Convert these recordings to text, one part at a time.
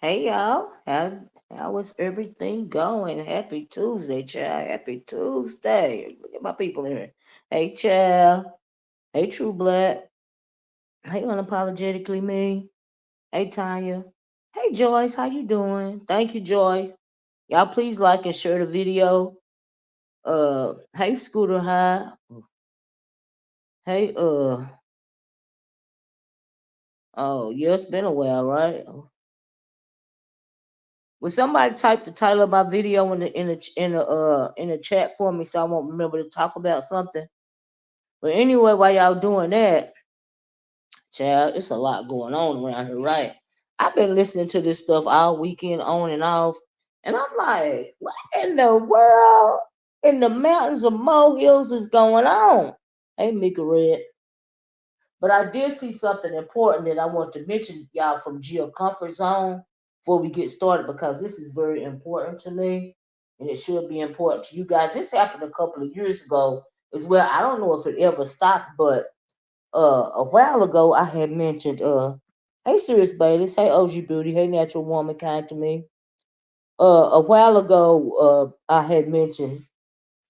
Hey y'all, how is everything going? Happy Tuesday, child. Happy Tuesday. Look at my people here. Hey child. Hey True Black. Hey unapologetically me. Hey Tanya. Hey Joyce, how you doing? Thank you, Joyce. Y'all please like and share the video. Hey Scooter High. Hey oh yeah, it's been a while, right? Will somebody type the title of my video in the chat for me so I won't remember to talk about something? But anyway, while y'all doing that, child, it's a lot going on around here, right? I've been listening to this stuff all weekend on and off, and I'm like, what in the world in the mountains of Molehills is going on? Hey, Mika Red. But I did see something important that I want to mention, y'all, from Geo Comfort Zone before we get started because this is very important to me and it should be important to you guys. This happened a couple of years ago as well. I don't know if it ever stopped, but a while ago I had mentioned hey Sirius Bayless, hey OG Beauty, hey Natural Woman Kind to me. A while ago I had mentioned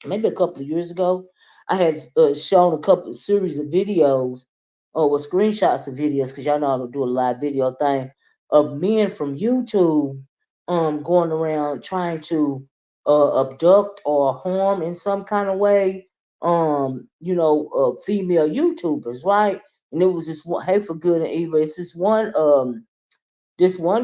maybe a couple of years ago, I had shown a couple of series of videos or with screenshots of videos because y'all know I don't do a live video thing of men from YouTube going around trying to abduct or harm in some kind of way female YouTubers, right? And it was this one, hey for good and evil, it's this one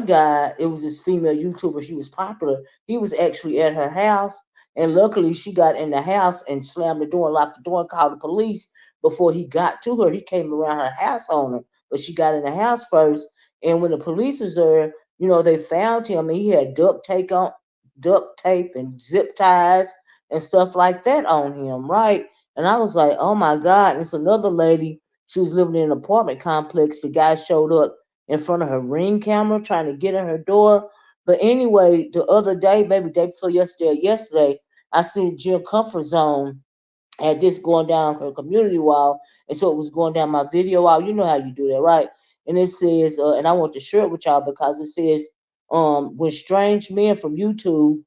guy, it was this female YouTuber, she was popular. He was actually at her house, and luckily she got in the house and slammed the door, locked the door, and called the police before he got to her. He came around her house on her, but she got in the house first. And when the police was there, they found him, and he had duct tape and zip ties and stuff like that on him, right? And I was like, oh my God. And it's another lady, she was living in an apartment complex. The guy showed up in front of her Ring camera trying to get in her door. But anyway, the other day, maybe day before yesterday, I seen Jim Comfort Zone had this going down her community wall, and so it was going down my video wall. You know how you do that, right? And it says, and I want to share it with y'all because it says, when strange men from YouTube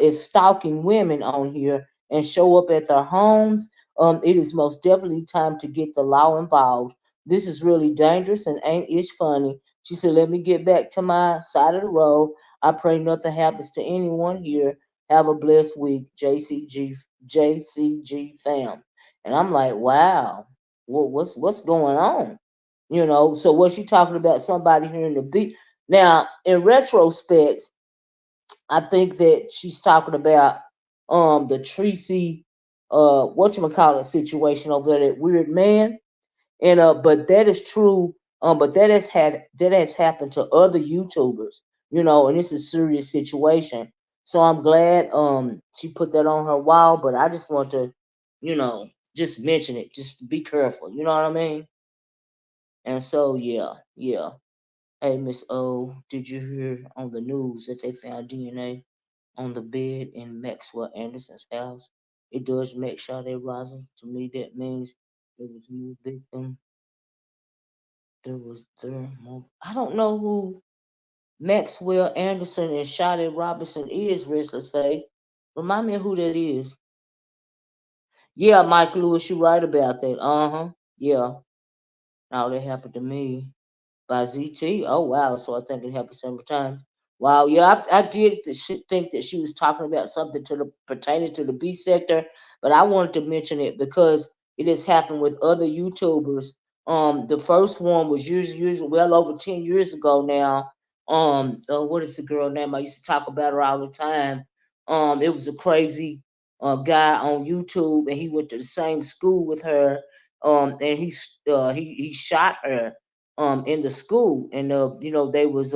is stalking women on here and show up at their homes, it is most definitely time to get the law involved. This is really dangerous and ain't it funny. She said, let me get back to my side of the road. I pray nothing happens to anyone here. Have a blessed week, JCG fam. And I'm like, wow, what's going on? So was she talking about somebody here in the beat? Now, in retrospect, I think that she's talking about the Tracy whatchamacallit situation over there, that weird man. And but that is true. But that has happened to other YouTubers, and it's a serious situation. So I'm glad she put that on her wall, but I just want to, you know, just mention it. Just be careful, you know what I mean? And so yeah. Hey Miss O, did you hear on the news that they found DNA on the bed in Maxwell Anderson's house? It does make Sade Rosin. To me, that means there was more victim. There more. I don't know who Maxwell Anderson and Sade Robinson is, Restless Faith. Remind me of who that is. Yeah, Mike Lewis, you right about that. Uh-huh. Yeah. Now that happened to me. By ZT. Oh wow! So I think it happened several times. Wow, yeah, I did think that she was talking about something to the pertaining to the B sector, but I wanted to mention it because it has happened with other YouTubers. The first one was usually well over 10 years ago now. What is the girl name? I used to talk about her all the time. It was a crazy guy on YouTube, and he went to the same school with her. And he shot her in the school, and they was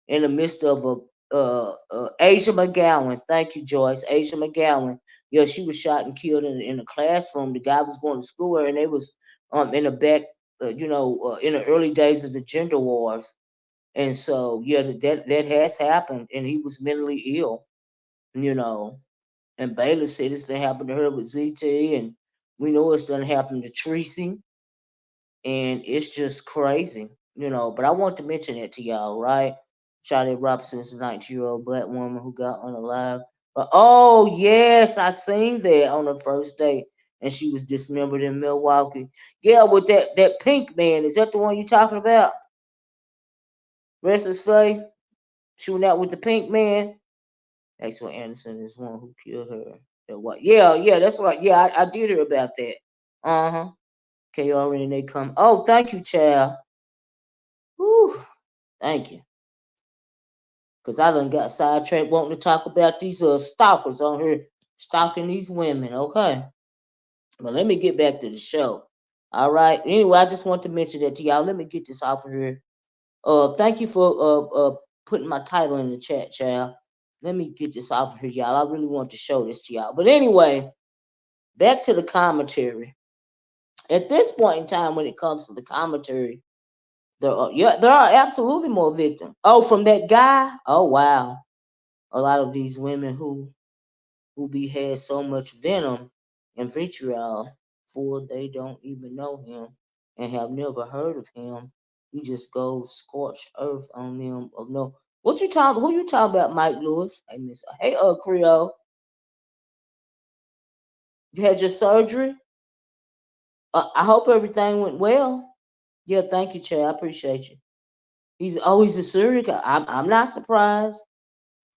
in the midst of a Asia McGowan. Thank you, Joyce. Asia McGowan. Yeah, she was shot and killed in a classroom. The guy was going to school with her, and they was in the back, in the early days of the gender wars. And so yeah, that has happened, and he was mentally ill. You know, and Baylor said it's done happened to her with ZT, and we know it's done happened to Tracy, and it's just crazy. But I want to mention it to y'all, right? Shawty Robinson is a 19-year-old black woman who got unalive. But oh yes, I seen that on the first date, and she was dismembered in Milwaukee. Yeah, with that pink man. Is that the one you talking about? Restless Faye? She went out with the pink man. Maxwell Anderson is one who killed her. What? Yeah, yeah, that's right. Yeah, I did hear about that. Uh-huh. KRN, they come. Oh, thank you, child. Whew, thank you. Because I done got sidetracked wanting to talk about these stalkers on here stalking these women. Okay. But let me get back to the show. All right. Anyway, I just want to mention that to y'all. Let me get this off of here. Thank you for putting my title in the chat, child. Let me get this off of here, y'all. I really want to show this to y'all. But anyway, back to the commentary. At this point in time, when it comes to the commentary, there are absolutely more victims. Oh, from that guy? Oh wow. A lot of these women who be had so much venom and vitriol for they don't even know him and have never heard of him. He just goes scorched earth on them of no. What you talking? Who you talking about, Mike Lewis? Hey, Miss. Hey, Creole. You had your surgery. I hope everything went well. Yeah, thank you, Chad. I appreciate you. He's always a serial killer. I'm not surprised.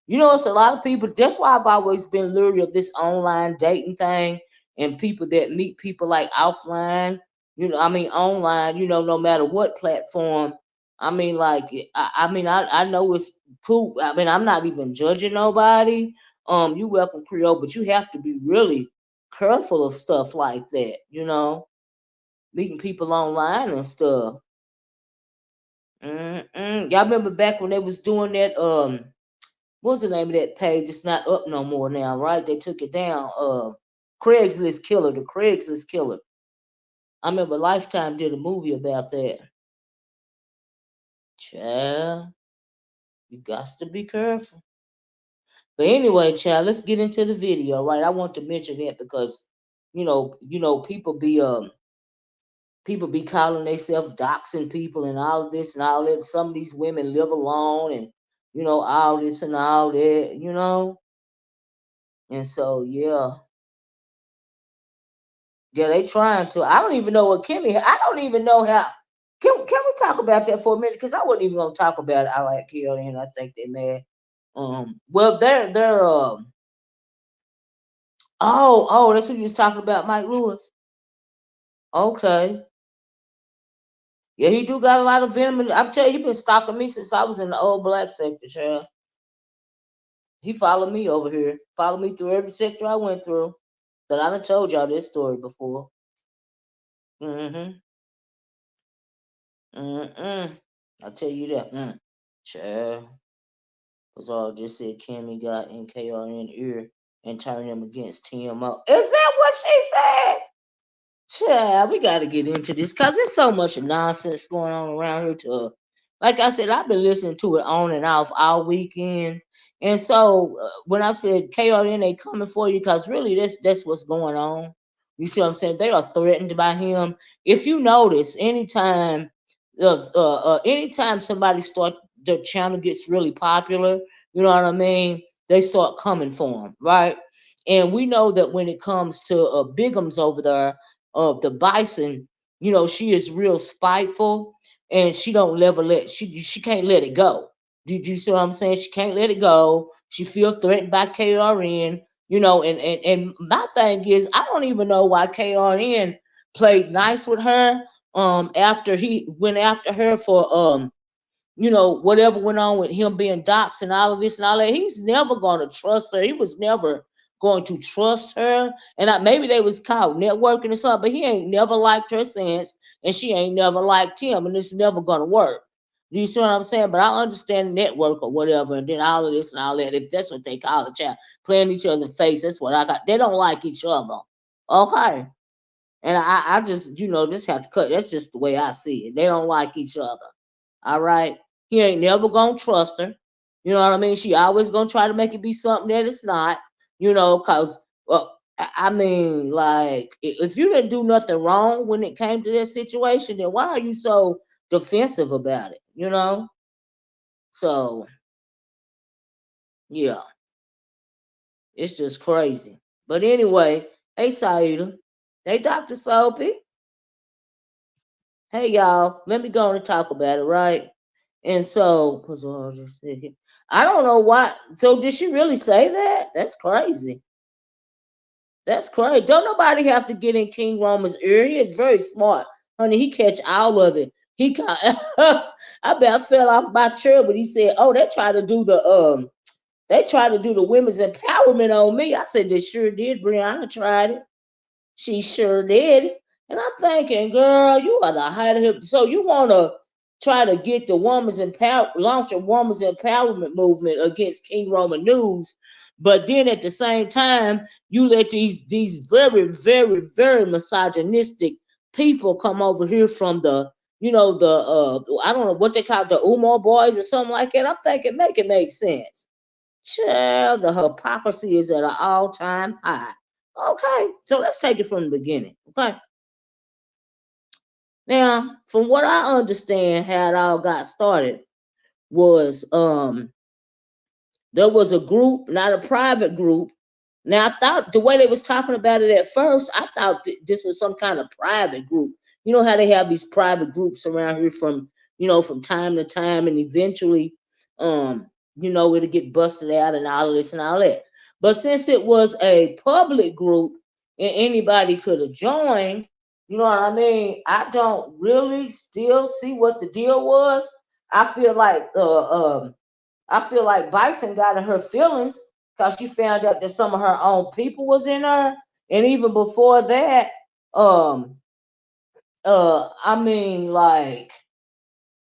You know, it's a lot of people. That's why I've always been leery of this online dating thing and people that meet people like offline. You know, I mean online. You know, no matter what platform. I mean, like, I know it's cool. I mean, I'm not even judging nobody. You welcome Creole, but you have to be really careful of stuff like that. You know, meeting people online and stuff. Y'all remember back when they was doing that? What's the name of that page? It's not up no more now, right? They took it down. Craigslist Killer, the Craigslist Killer. I remember Lifetime did a movie about that. Child, you got to be careful. But anyway, child, let's get into the video, right? I want to mention that because people be calling themselves doxing people and all of this and all that. Some of these women live alone and all this and all that. And so yeah, they trying to. I don't even know what Kimmy. I don't even know how. Can we talk about that for a minute? Because I wasn't even gonna talk about it. I like KRN. I think they're mad. Well, they're oh, that's what you was talking about, Mike Lewis. Okay, yeah, he do got a lot of venom. I'm telling you, he been stalking me since I was in the old black sector, child. He followed me over here, followed me through every sector I went through. But I done told y'all this story before. Mm-hmm. Mm-mm. I'll tell you that. Child. Was all just said Cammy got in KRN ear and turned him against TMO. Is that what she said? Child, we got to get into this because there's so much nonsense going on around here. Like I said, I've been listening to it on and off all weekend. And so when I said KRN, they coming for you because really that's what's going on. You see what I'm saying? They are threatened by him. If you notice, anytime somebody start their channel gets really popular, you know what I mean? They start coming for him, right? And we know that when it comes to Bigums over there, of the Bison, she is real spiteful and she don't never she can't let it go. Did you see what I'm saying? She can't let it go. She feel threatened by KRN, and my thing is I don't even know why KRN played nice with her after he went after her for whatever went on with him being doxxed and all of this and all that. He's never going to trust her. He was never going to trust her. And maybe they was caught networking or something, but he ain't never liked her since, and she ain't never liked him, and it's never going to work. You see what I'm saying? But I understand network or whatever, and then all of this and all that. If that's what they call it, child, playing each other's face, that's what I got. They don't like each other. Okay. And I just, just have to cut. That's just the way I see it. They don't like each other. All right. He ain't never gonna trust her. You know what I mean? She always gonna try to make it be something that it's not, cause well, I mean, like if you didn't do nothing wrong when it came to that situation, then why are you so defensive about it? So Yeah, it's just crazy. But anyway, hey Saida, hey Dr. Soapy, hey y'all, let me go on and talk about it, right? And so, I don't know why. So, did she really say that? That's crazy. That's crazy. Don't nobody have to get in King Roman's ear. He is very smart, honey. He catch all of it. He got. I bet I fell off my chair, but he said, "Oh, they tried to do the women's empowerment on me." I said, "They sure did, Brianna tried it. She sure did." And I'm thinking, girl, you are the height of hip. So you want to try to get the launch a woman's empowerment movement against King Roman News, but then at the same time, you let these very, very, very misogynistic people come over here from the I don't know what they call it, the Umar boys or something like that. I'm thinking, make it make sense. Child, the hypocrisy is at an all-time high. Okay, so let's take it from the beginning. Okay. Now, from what I understand, how it all got started was there was a group, not a private group. Now I thought the way they was talking about it at first, I thought this was some kind of private group. You know how they have these private groups around here from time to time, and eventually, it'll get busted out and all of this and all that. But since it was a public group and anybody could have joined, you know what I mean? I don't really still see what the deal was. I feel like Bison got in her feelings because she found out that some of her own people was in her, and even before that, um, I mean, like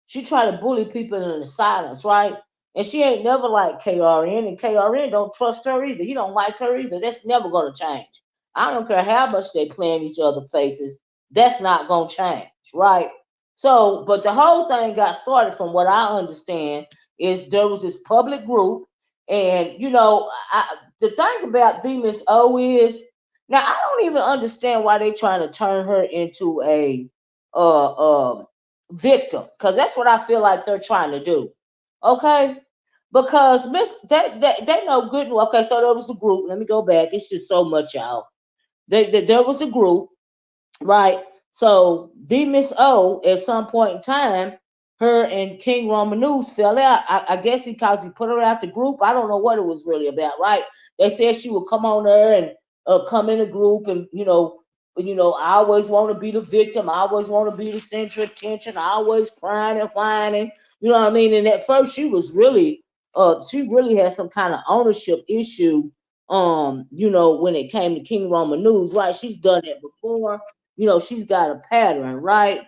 she tried to bully people into silence, right? And she ain't never liked KRN, and KRN don't trust her either. He don't like her either. That's never gonna change. I don't care how much they play in each other's faces. That's not gonna change, right? So, but the whole thing got started from what I understand is there was this public group, and the thing about the Miss O is now I don't even understand why they trying to turn her into a uh, uh victim, because that's what I feel like they're trying to do. Okay, because they know good. Okay, so there was the group. Let me go back. It's just so much, y'all. There was the group, right? So the Miss O, at some point in time, her and King Roman News fell out. I guess because he put her out the group. I don't know what it was really about, right? They said she would come on there and come in a group, and I always want to be the victim. I always want to be the center of attention. I always crying and whining. You know what I mean? And at first, she really had some kind of ownership issue. When it came to King Roman News, right? She's done it before. She's got a pattern, right?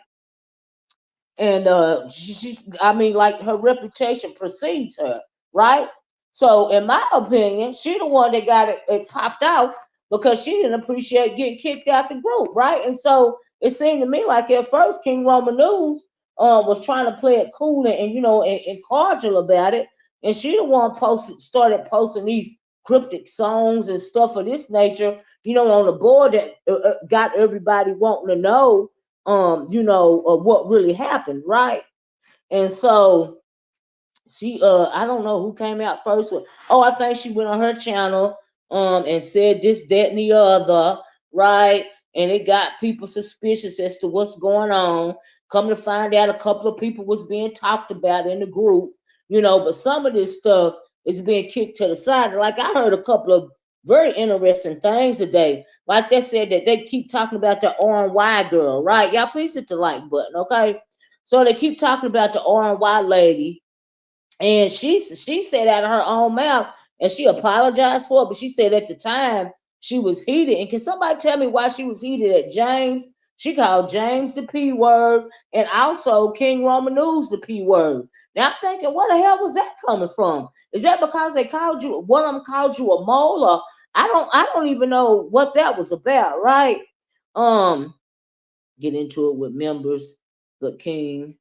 And she's, I mean, like her reputation precedes her, right? So, in my opinion, she the one that got it popped out because she didn't appreciate getting kicked out the group, right? And so it seemed to me like at first King Roman News was trying to play it cool and cordial about it, and she the one started posting these cryptic songs and stuff of this nature, on the board that got everybody wanting to know what really happened, right? And so she I don't know who came out first with, oh, I think she went on her channel and said this, that, and the other, right? And it got people suspicious as to what's going on. Come to find out, a couple of people was being talked about in the group, but some of this stuff is being kicked to the side. Like I heard a couple of very interesting things today. Like they said that they keep talking about the R&Y girl, right? Y'all please hit the like button, okay? So they keep talking about the R&Y lady, and she said out of her own mouth, and she apologized for it, but she said at the time she was heated. And can somebody tell me why she was heated at James? She called James the P word, and also King Roman News the P word. Now I'm thinking, where the hell was that coming from? Is that because one of them called you a mole? Or I don't even know what that was about, right? Get into it with members, but King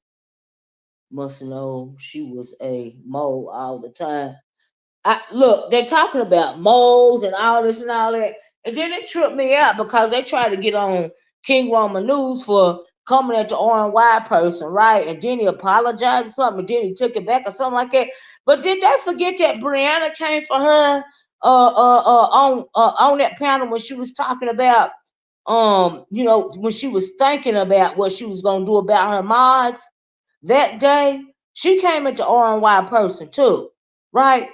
must know she was a mole all the time. Look, they're talking about moles and all this and all that, and then it tripped me out because they tried to get on King Roman News for coming at the RNY person, right? And then he apologized or something, and then he took it back or something like that. But did they forget that Brianna came for her on that panel when she was talking about when she was thinking about what she was gonna do about her mods that day? She came at the RNY person too, right?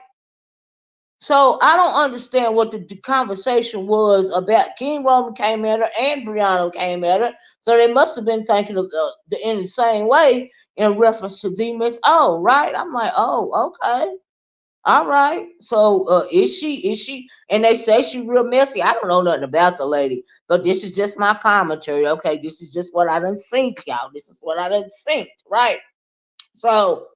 So I don't understand what the conversation was about. King Roman came at her and Brianna came at her. So they must have been thinking of in the same way in reference to the Miss O, right? I'm like, oh, okay. All right. So is she? And they say she real messy. I don't know nothing about the lady, but this is just my commentary. Okay, this is just what I done seen, y'all. This is what I done seen, right? So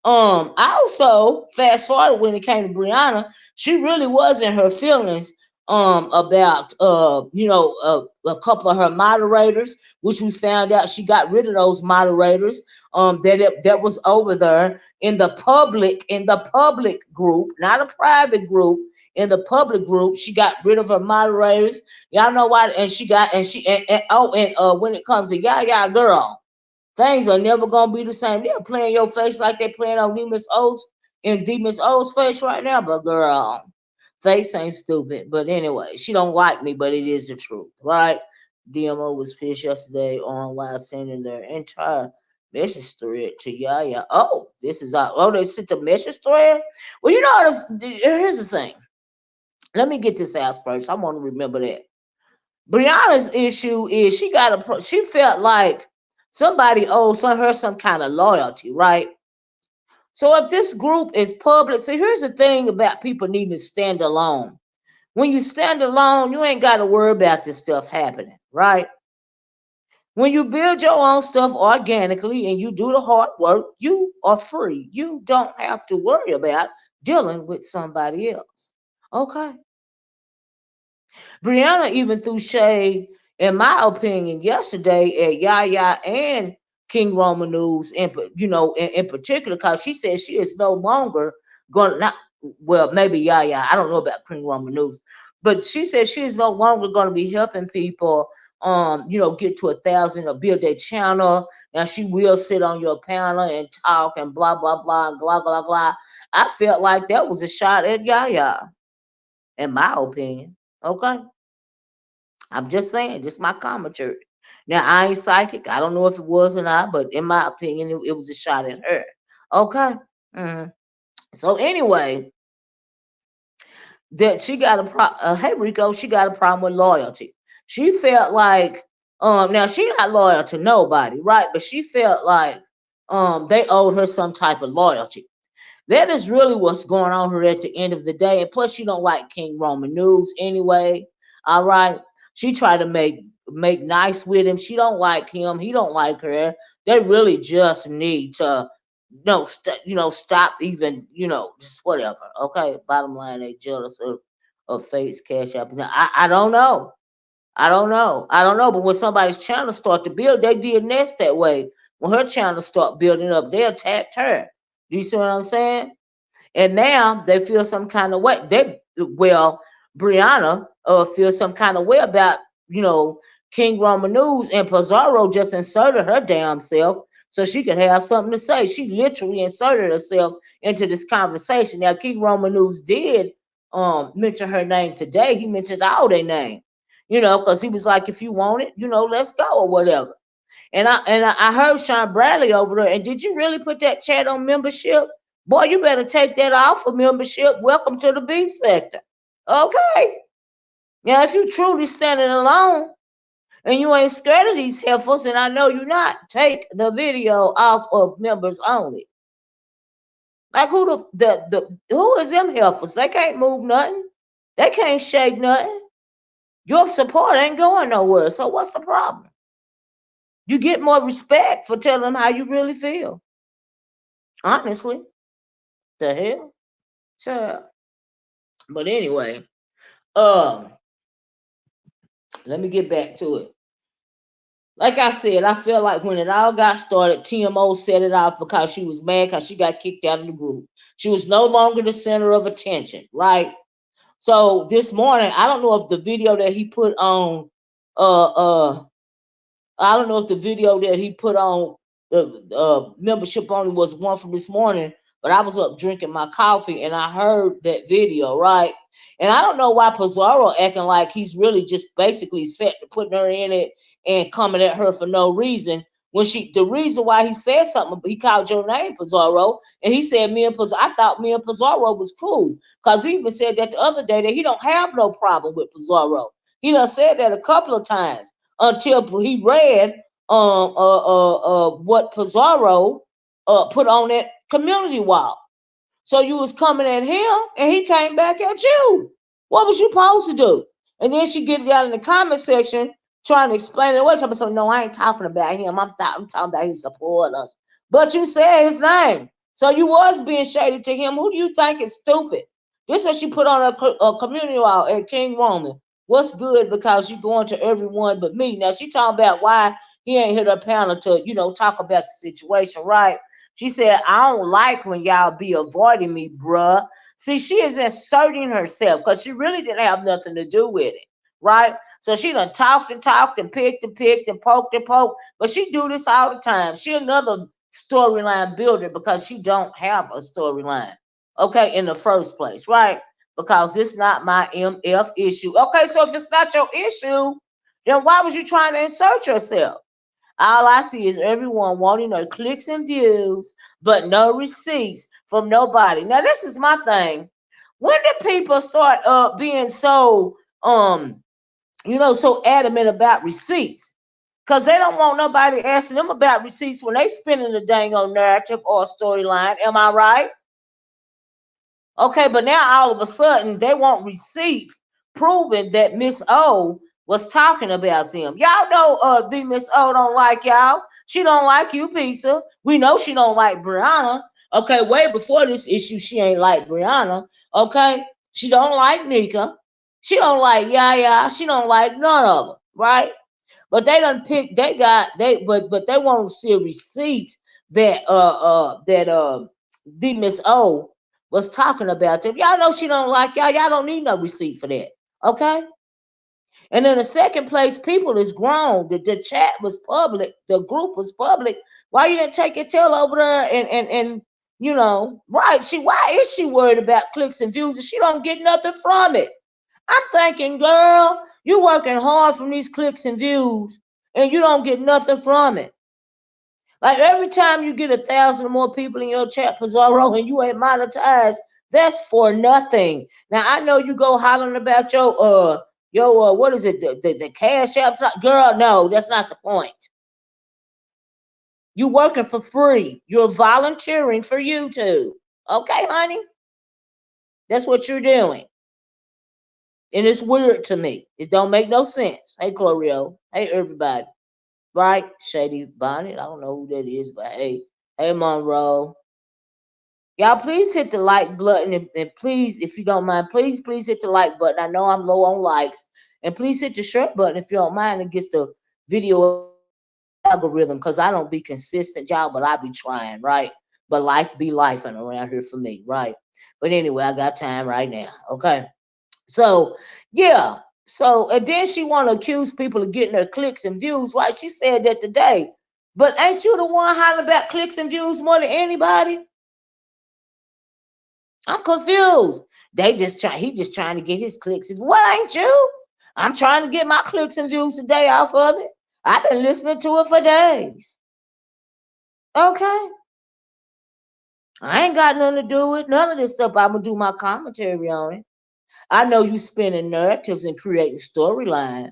I also fast forward when it came to Brianna, she really was in her feelings about a couple of her moderators, which we found out she got rid of those moderators that was over there in the public group, not a private group. In the public group, she got rid of her moderators. Y'all know why? And when it comes to Yaya girl, things are never gonna be the same. They're playing your face like they're playing on Demon's O's in Demon's O's face right now, but girl, face ain't stupid. But anyway, she don't like me, but it is the truth, right? DMO was pissed yesterday on why sending their entire message thread to Yaya. Oh, this is they sent the message thread. Well, here's the thing. Let me get this out first. I want to remember that. Brianna's issue is she felt like somebody owes her some kind of loyalty, right? So if this group is public, see, here's the thing about people needing to stand alone. When you stand alone, you ain't got to worry about this stuff happening, right? When you build your own stuff organically and you do the hard work, you are free. You don't have to worry about dealing with somebody else. Okay? Brianna even threw shade, in my opinion, yesterday at Yaya and King Roman News, in particular, because she said she is no longer going not well, maybe Yaya. I don't know about King Roman News, but she said she is no longer going to be helping people, get to 1,000 or build their channel. Now she will sit on your panel and talk and blah blah blah and blah blah blah. I felt like that was a shot at Yaya, in my opinion. Okay. I'm just saying, just my commentary. Now, I ain't psychic. I don't know if it was or not, but in my opinion, it was a shot at her. Okay. Mhm. So anyway, that she got hey Rico, she got a problem with loyalty. She felt like now she not loyal to nobody, right? But she felt like they owed her some type of loyalty. That is really what's going on here at the end of the day. And plus, she don't like King Roman News anyway. All right. She tried to make nice with him. She don't like him. He don't like her. They really just need to stop even, just whatever. Okay. Bottom line, they jealous of Fate's Cash App. I don't know. I don't know. I don't know. But when somebody's channel start to build, they did Nest that way. When her channel start building up, they attacked her. Do you see what I'm saying? And now they feel some kind of way. Brianna feels some kind of way about, King Roman News, and Pizarro just inserted her damn self so she could have something to say. She literally inserted herself into this conversation. Now, King Roman News did mention her name today. He mentioned all their name, because he was like, if you want it, let's go or whatever. And I heard Sean Bradley over there. And did you really put that chat on membership? Boy, you better take that off of membership. Welcome to the beef sector. Okay. Now, if you truly standing alone and you ain't scared of these heifers, and I know you're not, take the video off of members only. Like who who is them heifers? They can't move nothing. They can't shake nothing. Your support ain't going nowhere. So what's the problem? You get more respect for telling them how you really feel. Honestly. The hell? Sure. But anyway, let me get back to it. Like I said, I feel like when it all got started, TMO set it off because she was mad because she got kicked out of the group. She was no longer the center of attention, right? So this morning, I don't know if the video that he put on I don't know if the video that he put on the membership only was one from this morning, but I was up drinking my coffee and I heard that video, right? And I don't know why Pizarro acting like he's really just basically set putting her in it and coming at her for no reason. When the reason why he said something, he called your name, Pizarro, and he said me and Pizarro, I thought me and Pizarro was cool. Because he even said that the other day that he don't have no problem with Pizarro. He done said that a couple of times until he read what Pizarro put on that community wall. So you was coming at him and he came back at you. What was you supposed to do? And then she get down in the comment section trying to explain it away. So no, I ain't talking about him. I'm talking about his supporters. But you said his name. So you was being shady to him. Who do you think is stupid? This is what she put on a community wall at King Roman. What's good because you going to everyone but me. Now she talking about why he ain't hit her panel to, talk about the situation, right? She said, I don't like when y'all be avoiding me, bruh. See, she is inserting herself because she really didn't have nothing to do with it, right? So she done talked and picked and poked and poked, but she do this all the time. She another storyline builder because she don't have a storyline, okay, in the first place, right? Because it's not my MF issue. Okay, so if it's not your issue, then why was you trying to insert yourself? All I see is everyone wanting their clicks and views, but no receipts from nobody. Now, this is my thing. When did people start being so so adamant about receipts? Because they don't want nobody asking them about receipts when they spinning the dang on narrative or storyline. Am I right? Okay, but now all of a sudden they want receipts proving that Miss O was talking about them. Y'all know the Miss O don't like y'all. She don't like you, Pizza. We know she don't like Brianna. Okay, way before this issue, she ain't like Brianna. Okay, she don't like Nika. She don't like Yaya. She don't like none of them, right? But they done pick. But they want to see a receipt that the Miss O was talking about them. Y'all know she don't like y'all. Y'all don't need no receipt for that. Okay. And in the second place, people is grown. The chat was public. The group was public. Why you didn't take your tail over there and right? Why is she worried about clicks and views and she don't get nothing from it? I'm thinking, girl, you working hard from these clicks and views and you don't get nothing from it. Like every time you get 1,000 or more people in your chat, Pizarro, and you ain't monetized, that's for nothing. Now I know you go hollering about your what is it, the cash apps, girl. No, that's not the point. You working for free. You're volunteering for YouTube. Okay, honey? That's what you're doing. And it's weird to me. It don't make no sense. Hey, Chlorio. Hey, everybody. Right? Shady Bonnet. I don't know who that is, but hey. Hey, Monroe. Y'all, please hit the like button. And please, if you don't mind, please hit the like button. I know I'm low on likes. And please hit the share button if you don't mind. It gets the video algorithm because I don't be consistent, y'all, but I be trying, right? But life be life and around here for me, right? But anyway, I got time right now. Okay. So yeah. So and then she want to accuse people of getting her clicks and views, right? She said that today. But ain't you the one hollering about clicks and views more than anybody? I'm confused. He just trying to get his clicks and what ain't you? I'm trying to get my clicks and views today off of it. I've been listening to it for days. Okay. I ain't got nothing to do with none of this stuff. I'm gonna do my commentary on it. I know you spinning narratives and creating storylines.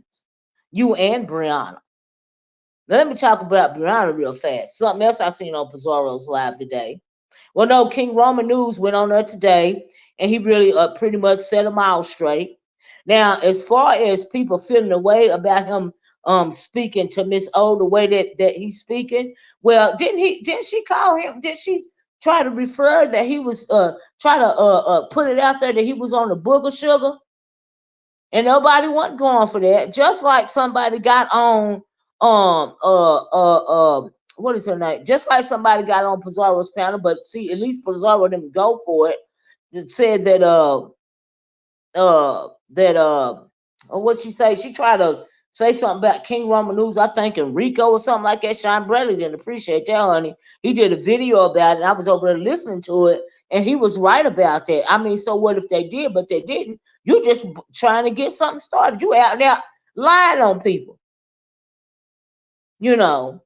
You and Brianna. Now, let me talk about Brianna real fast. Something else I seen on Pizarro's live today. Well, no, King Roman News went on there today, and he really pretty much set them all straight. Now, as far as people feeling the way about him speaking to Miss O the way that he's speaking, well, didn't she call him? Did she try to refer that he was try to put it out there that he was on the booger sugar? And nobody wasn't going for that. Just like somebody got on what is her name? Just like somebody got on Pizarro's panel, but see, at least Pizarro didn't go for it. That said that what she say? She tried to say something about King Roman News. I think Enrico or something like that. Sean Bradley didn't appreciate that, honey. He did a video about it, and I was over there listening to it, and he was right about that. I mean, so what if they did, but they didn't? You just trying to get something started. You out there lying on people. You know,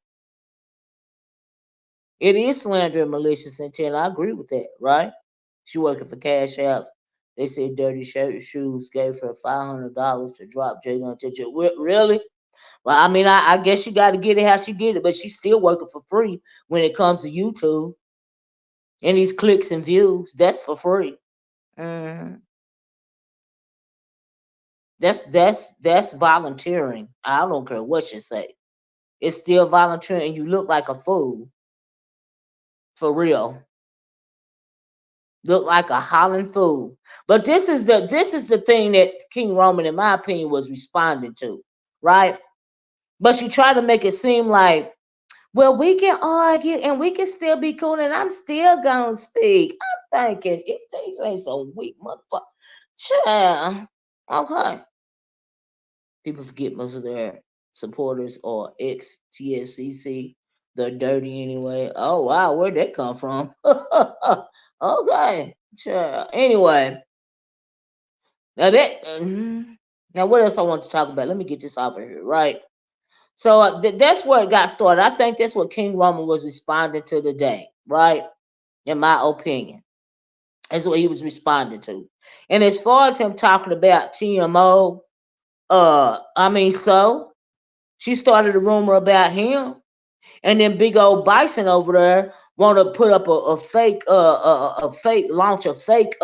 it is slander and malicious intent. I agree with that, right? She working for Cash Apps. They said Dirty Shoes gave her $500 to drop Jada to jail. Really? Well, I mean, I guess she got to get it how she get it, but she's still working for free when it comes to YouTube and these clicks and views. That's for free. Mhm. That's volunteering. I don't care what you say. It's still volunteering, and you look like a fool for real. Look like a hollering fool. But this is the thing that King Roman, in my opinion, was responding to, right? But she tried to make it seem like, well, we can argue and we can still be cool, and I'm still gonna speak. I'm thinking, if things ain't so weak, motherfucker. Child. Okay. People forget most of their supporters are ex TSCC. They're dirty anyway. Oh wow, where'd that come from? Okay. Child. Anyway. Now what else I want to talk about? Let me get this off of here, right? So that's where it got started. I think that's what King Roman was responding to today, right? In my opinion, that's what he was responding to. And as far as him talking about TMO, I mean, so she started a rumor about him, and then big old Bison over there want to put up a fake, launch a fake,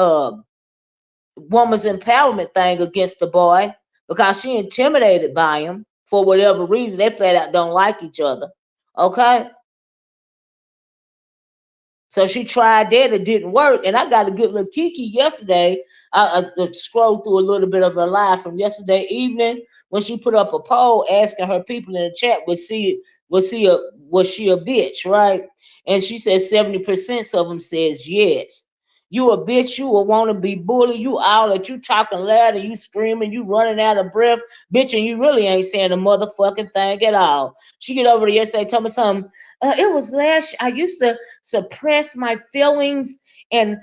woman's empowerment thing against the boy because she intimidated by him for whatever reason. They flat out don't like each other. Okay. So she tried that, it didn't work. And I got a good little Kiki yesterday. I scrolled through a little bit of her live from yesterday evening when she put up a poll asking her people in the chat was she a bitch, right? And she said 70% of them says yes. You a bitch, you a wanna be bully, you all that you talking loud and you screaming, you running out of breath, bitch, and you really ain't saying a motherfucking thing at all. She get over there yesterday, tell me something. It was last. I used to suppress my feelings and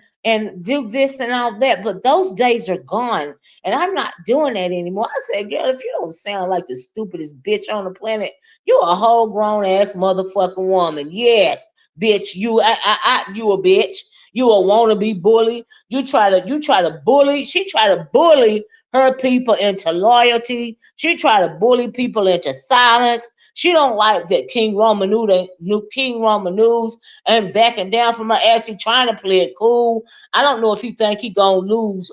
do this and all that, but those days are gone, and I'm not doing that anymore. I said, girl, if you don't sound like the stupidest bitch on the planet, you a whole grown ass motherfucking woman. Yes, bitch, you a bitch. You a wannabe bully. You try to bully. She try to bully her people into loyalty. She try to bully people into silence. She don't like that King Roman News and backing down from her ass. He trying to play it cool. I don't know if he think he gonna lose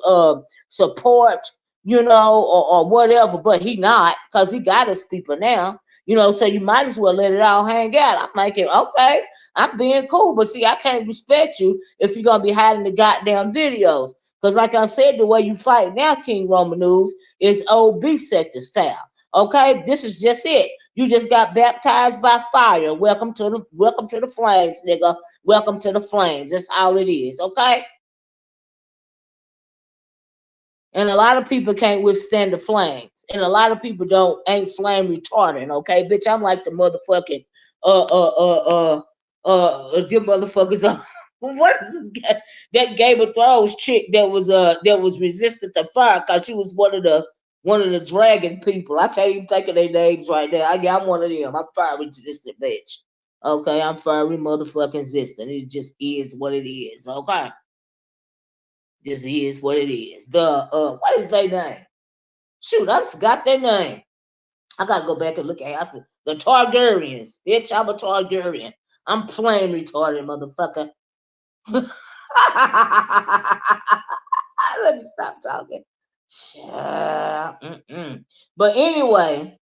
support, or whatever, but he not, because he got his people now. So you might as well let it all hang out. I'm thinking, okay, I'm being cool, but see, I can't respect you if you're gonna be hiding the goddamn videos. Because like I said, the way you fight now, King Roman News, is old beef sector style. Okay, this is just it. You just got baptized by fire. Welcome to the flames, nigga. Welcome to the flames. That's all it is. Okay. And a lot of people can't withstand the flames, and a lot of people ain't flame retardant. Okay, bitch, I'm like the motherfucking them motherfuckers. What is that Game of Thrones chick that was resistant to fire because she was one of the dragon people. I can't even think of their names right now. I'm one of them. I'm fire resistant, bitch. Okay, I'm fiery motherfucking resistant. It just is what it is. Okay, just is what it is. What is their name? Shoot, I forgot their name. I gotta go back and look at it. I said the Targaryens. Bitch, I'm a Targaryen. I'm flame retarded, motherfucker. Let me stop talking. But anyway,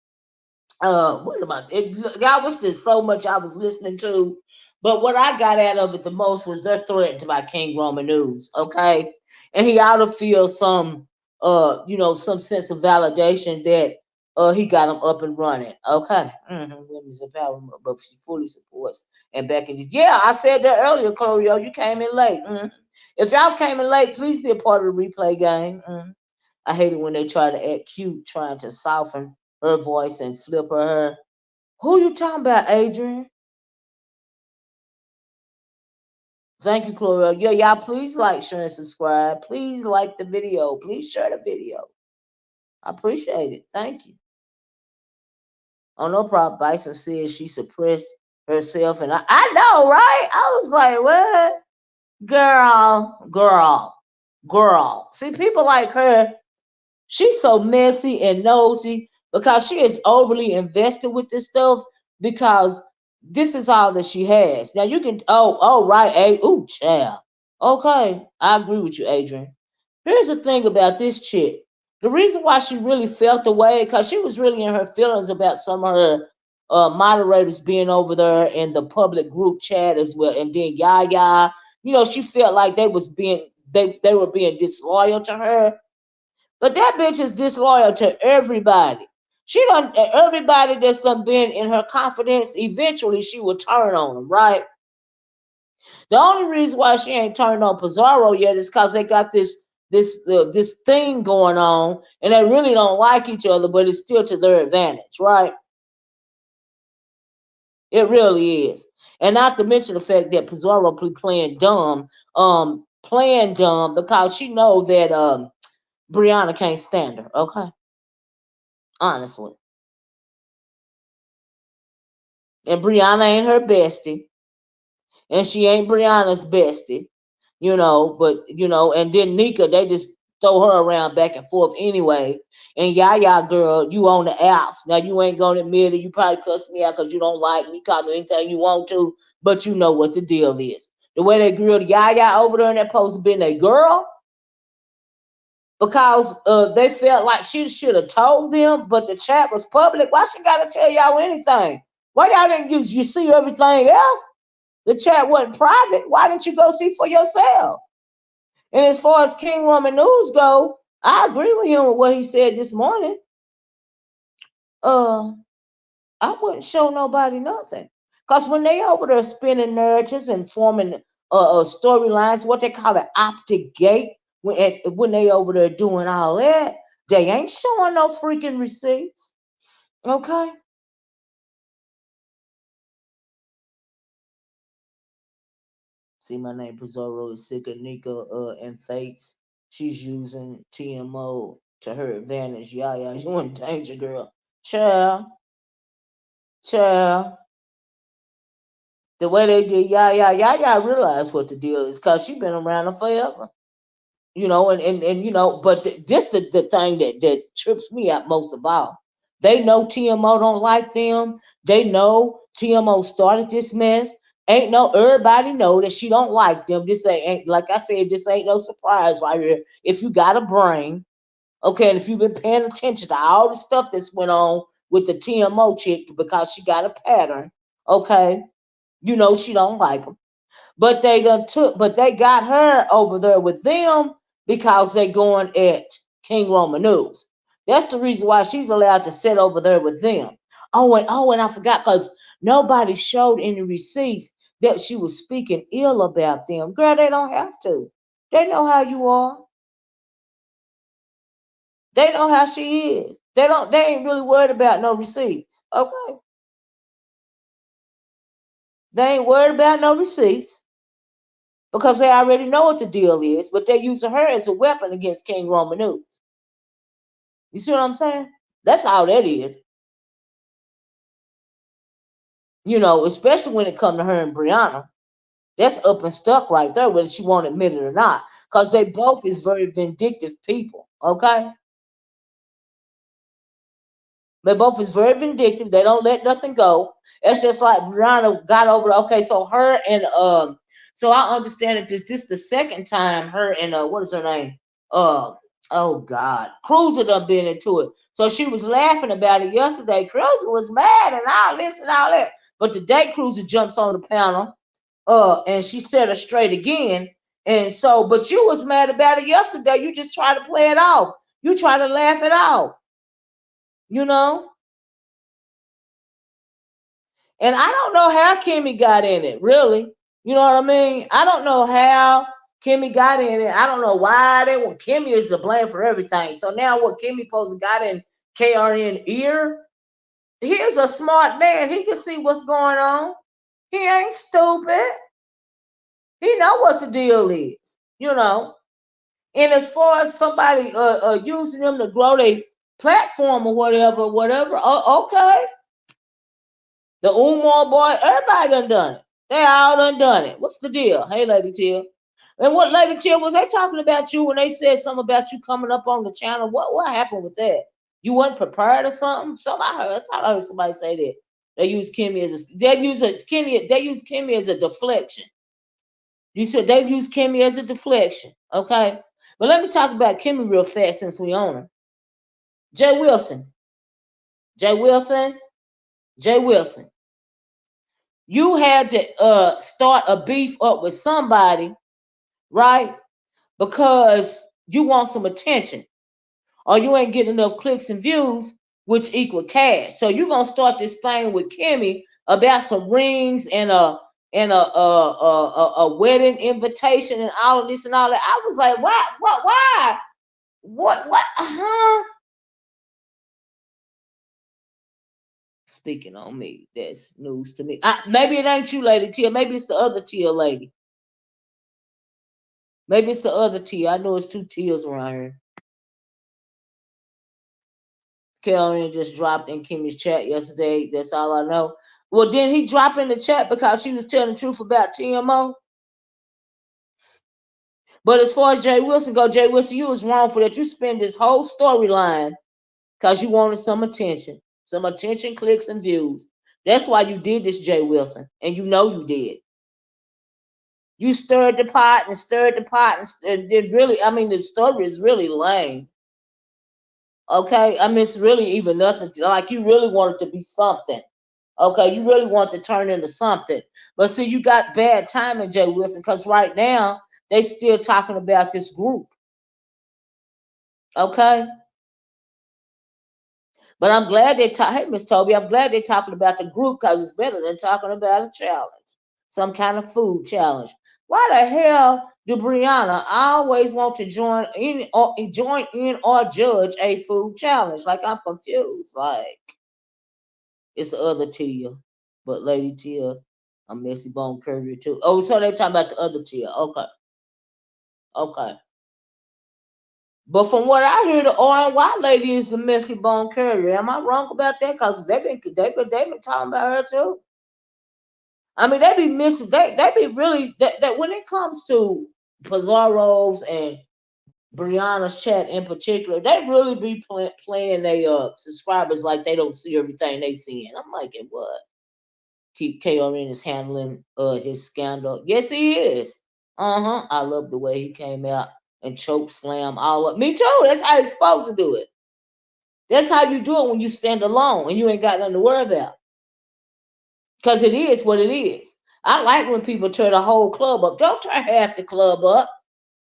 what about it? God, was there's so much I was listening to, but what I got out of it the most was they're threatened by King Roman News, okay, and he ought to feel some, some sense of validation that he got him up and running, okay. Women's empowerment, but she fully supports and back in. Yeah, I said that earlier, Chlorio. You came in late. If y'all came in late, please be a part of the replay game. I hate it when they try to act cute, trying to soften her voice and flip her hair. Who you talking about, Adrian? Thank you, Chloe. Yeah, y'all, please like, share, and subscribe. Please like the video. Please share the video. I appreciate it. Thank you. Oh, no problem. Bison says she suppressed herself, and I know, right? I was like, what? Girl. See, people like her, she's so messy and nosy because she is overly invested with this stuff because this is all that she has. Now you can right, child. Okay, I agree with you, Adrian. Here's the thing about this chick. The reason why she really felt the way, because she was really in her feelings about some of her moderators being over there in the public group chat as well, and then Yaya, she felt like they were being disloyal to her. But that bitch is disloyal to everybody. She done everybody that's done been in her confidence. Eventually, she will turn on them, right? The only reason why she ain't turned on Pizarro yet is because they got this thing going on, and they really don't like each other, but it's still to their advantage, right? It really is. And not to mention the fact that Pizarro playing dumb because she know that Brianna can't stand her, okay? Honestly. And Brianna ain't her bestie. And she ain't Brianna's bestie, and then Nika, they just throw her around back and forth anyway. And Yaya, girl, you on the outs. Now you ain't gonna admit it. You probably cuss me out because you don't like me. Call me anytime you want to, but you know what the deal is. The way they grilled Yaya over there in that post been a girl, because they felt like she should have told them, but the chat was public. Why she gotta tell y'all anything? Why y'all didn't you see everything else? The chat wasn't private. Why didn't you go see for yourself? And as far as King Roman News go, I agree with him with what he said this morning. I wouldn't show nobody nothing. Because when they over there spinning narratives and forming storylines, what they call it, optic gate, when they over there doing all that, they ain't showing no freaking receipts. Okay? See, my name Pizarro is sick of Nika and Fates. She's using TMO to her advantage. Yeah, you in danger, girl. Child. The way they did yeah, realize what the deal is because she been around forever. But just the thing that trips me out most of all, they know TMO don't like them. They know TMO started this mess. Everybody know that she don't like them. This ain't, like I said, this ain't no surprise right here. If you got a brain, okay, and if you've been paying attention to all the stuff that's went on with the TMO chick because she got a pattern, okay, she don't like them. But they got her over there with them because they going at King Roman News. That's the reason why she's allowed to sit over there with them. And I forgot because nobody showed any receipts that she was speaking ill about them. Girl, they don't have to. They know how you are. They know how she is. They ain't really worried about no receipts. Okay. They ain't worried about no receipts because they already know what the deal is, but they're using her as a weapon against King Roman News. You see what I'm saying? That's all that is. Especially when it comes to her and Brianna. That's up and stuck right there, whether she won't admit it or not. Because they both is very vindictive people, okay? They both is very vindictive. They don't let nothing go. It's just like Brianna got over. Okay, so her and so I understand that this the second time her and what is her name? Oh God, Cruiser done been into it. So she was laughing about it yesterday. Cruiser was mad and all this and all that. But the day Cruiser jumps on the panel, and she set her straight again. And so, but you was mad about it yesterday. You just try to play it off. You try to laugh it off. You know? And I don't know how Kimmy got in it, really. You know what I mean? I don't know how Kimmy got in it. I don't know why they want Kimmy is to blame for everything. So now what Kimmy supposed to got KRN ear. He's a smart man. He can see what's going on. He ain't stupid. He know what the deal is, you know. And as far as somebody using them to grow their platform or whatever, okay. The Umar boy, everybody done it. They all done it. What's the deal? Hey, Lady Tia. And what Lady Tia was they talking about you when they said something about you coming up on the channel? What happened with that? You wasn't prepared or something? I thought I heard somebody say that. They use Kimmy as a deflection. You said they use Kimmy as a deflection. Okay. But let me talk about Kimmy real fast since we own her. Jay Wilson. You had to start a beef up with somebody, right? Because you want some attention, or you ain't getting enough clicks and views, which equal cash. So you're gonna start this thing with Kimmy about some rings and a wedding invitation and all of this and all that. I was like, why? What? Speaking on me, that's news to me. Maybe it ain't you, Lady Tia. Maybe it's the other Tia lady. Maybe it's the other Tia. I know it's two Tias around here. KRN just dropped in Kimmy's chat yesterday. That's all I know. Well, didn't he drop in the chat because she was telling the truth about TMO? But as far as Jay Wilson go, Jay Wilson, you was wrong for that. You spend this whole storyline because you wanted some attention, clicks, and views. That's why you did this, Jay Wilson, and you know you did. You stirred the pot, and then really, I mean, the story is really lame. Okay, I mean, it's really even nothing. Like you really wanted to be something. Okay, you really want to turn into something. But see, you got bad timing, Jay Wilson, because right now they still talking about this group. Okay. But I'm glad they hey, Miss Toby, I'm glad they're talking about the group because it's better than talking about a challenge. Some kind of food challenge. Why the hell do Brianna always want to join in or judge a food challenge? Like I'm confused. Like it's the other Tia. But Lady Tia, I'm Messy Bone Courier too. Oh, so they talking about the other Tia. Okay. But from what I hear, the R&Y lady is the Messy Bone Courier. Am I wrong about that? Because they've been talking about her too. I mean, they be missing. They be really that when it comes to Pizarro's and Brianna's chat in particular, they really be playing their subscribers like they don't see everything they seeing. I'm like, what? KRN is handling his scandal. Yes, he is. I love the way he came out and choke slam all up. Me too. That's how you're supposed to do it. That's how you do it when you stand alone and you ain't got nothing to worry about. Because it is what it is. I like when people tear the whole club up. Don't tear half the club up.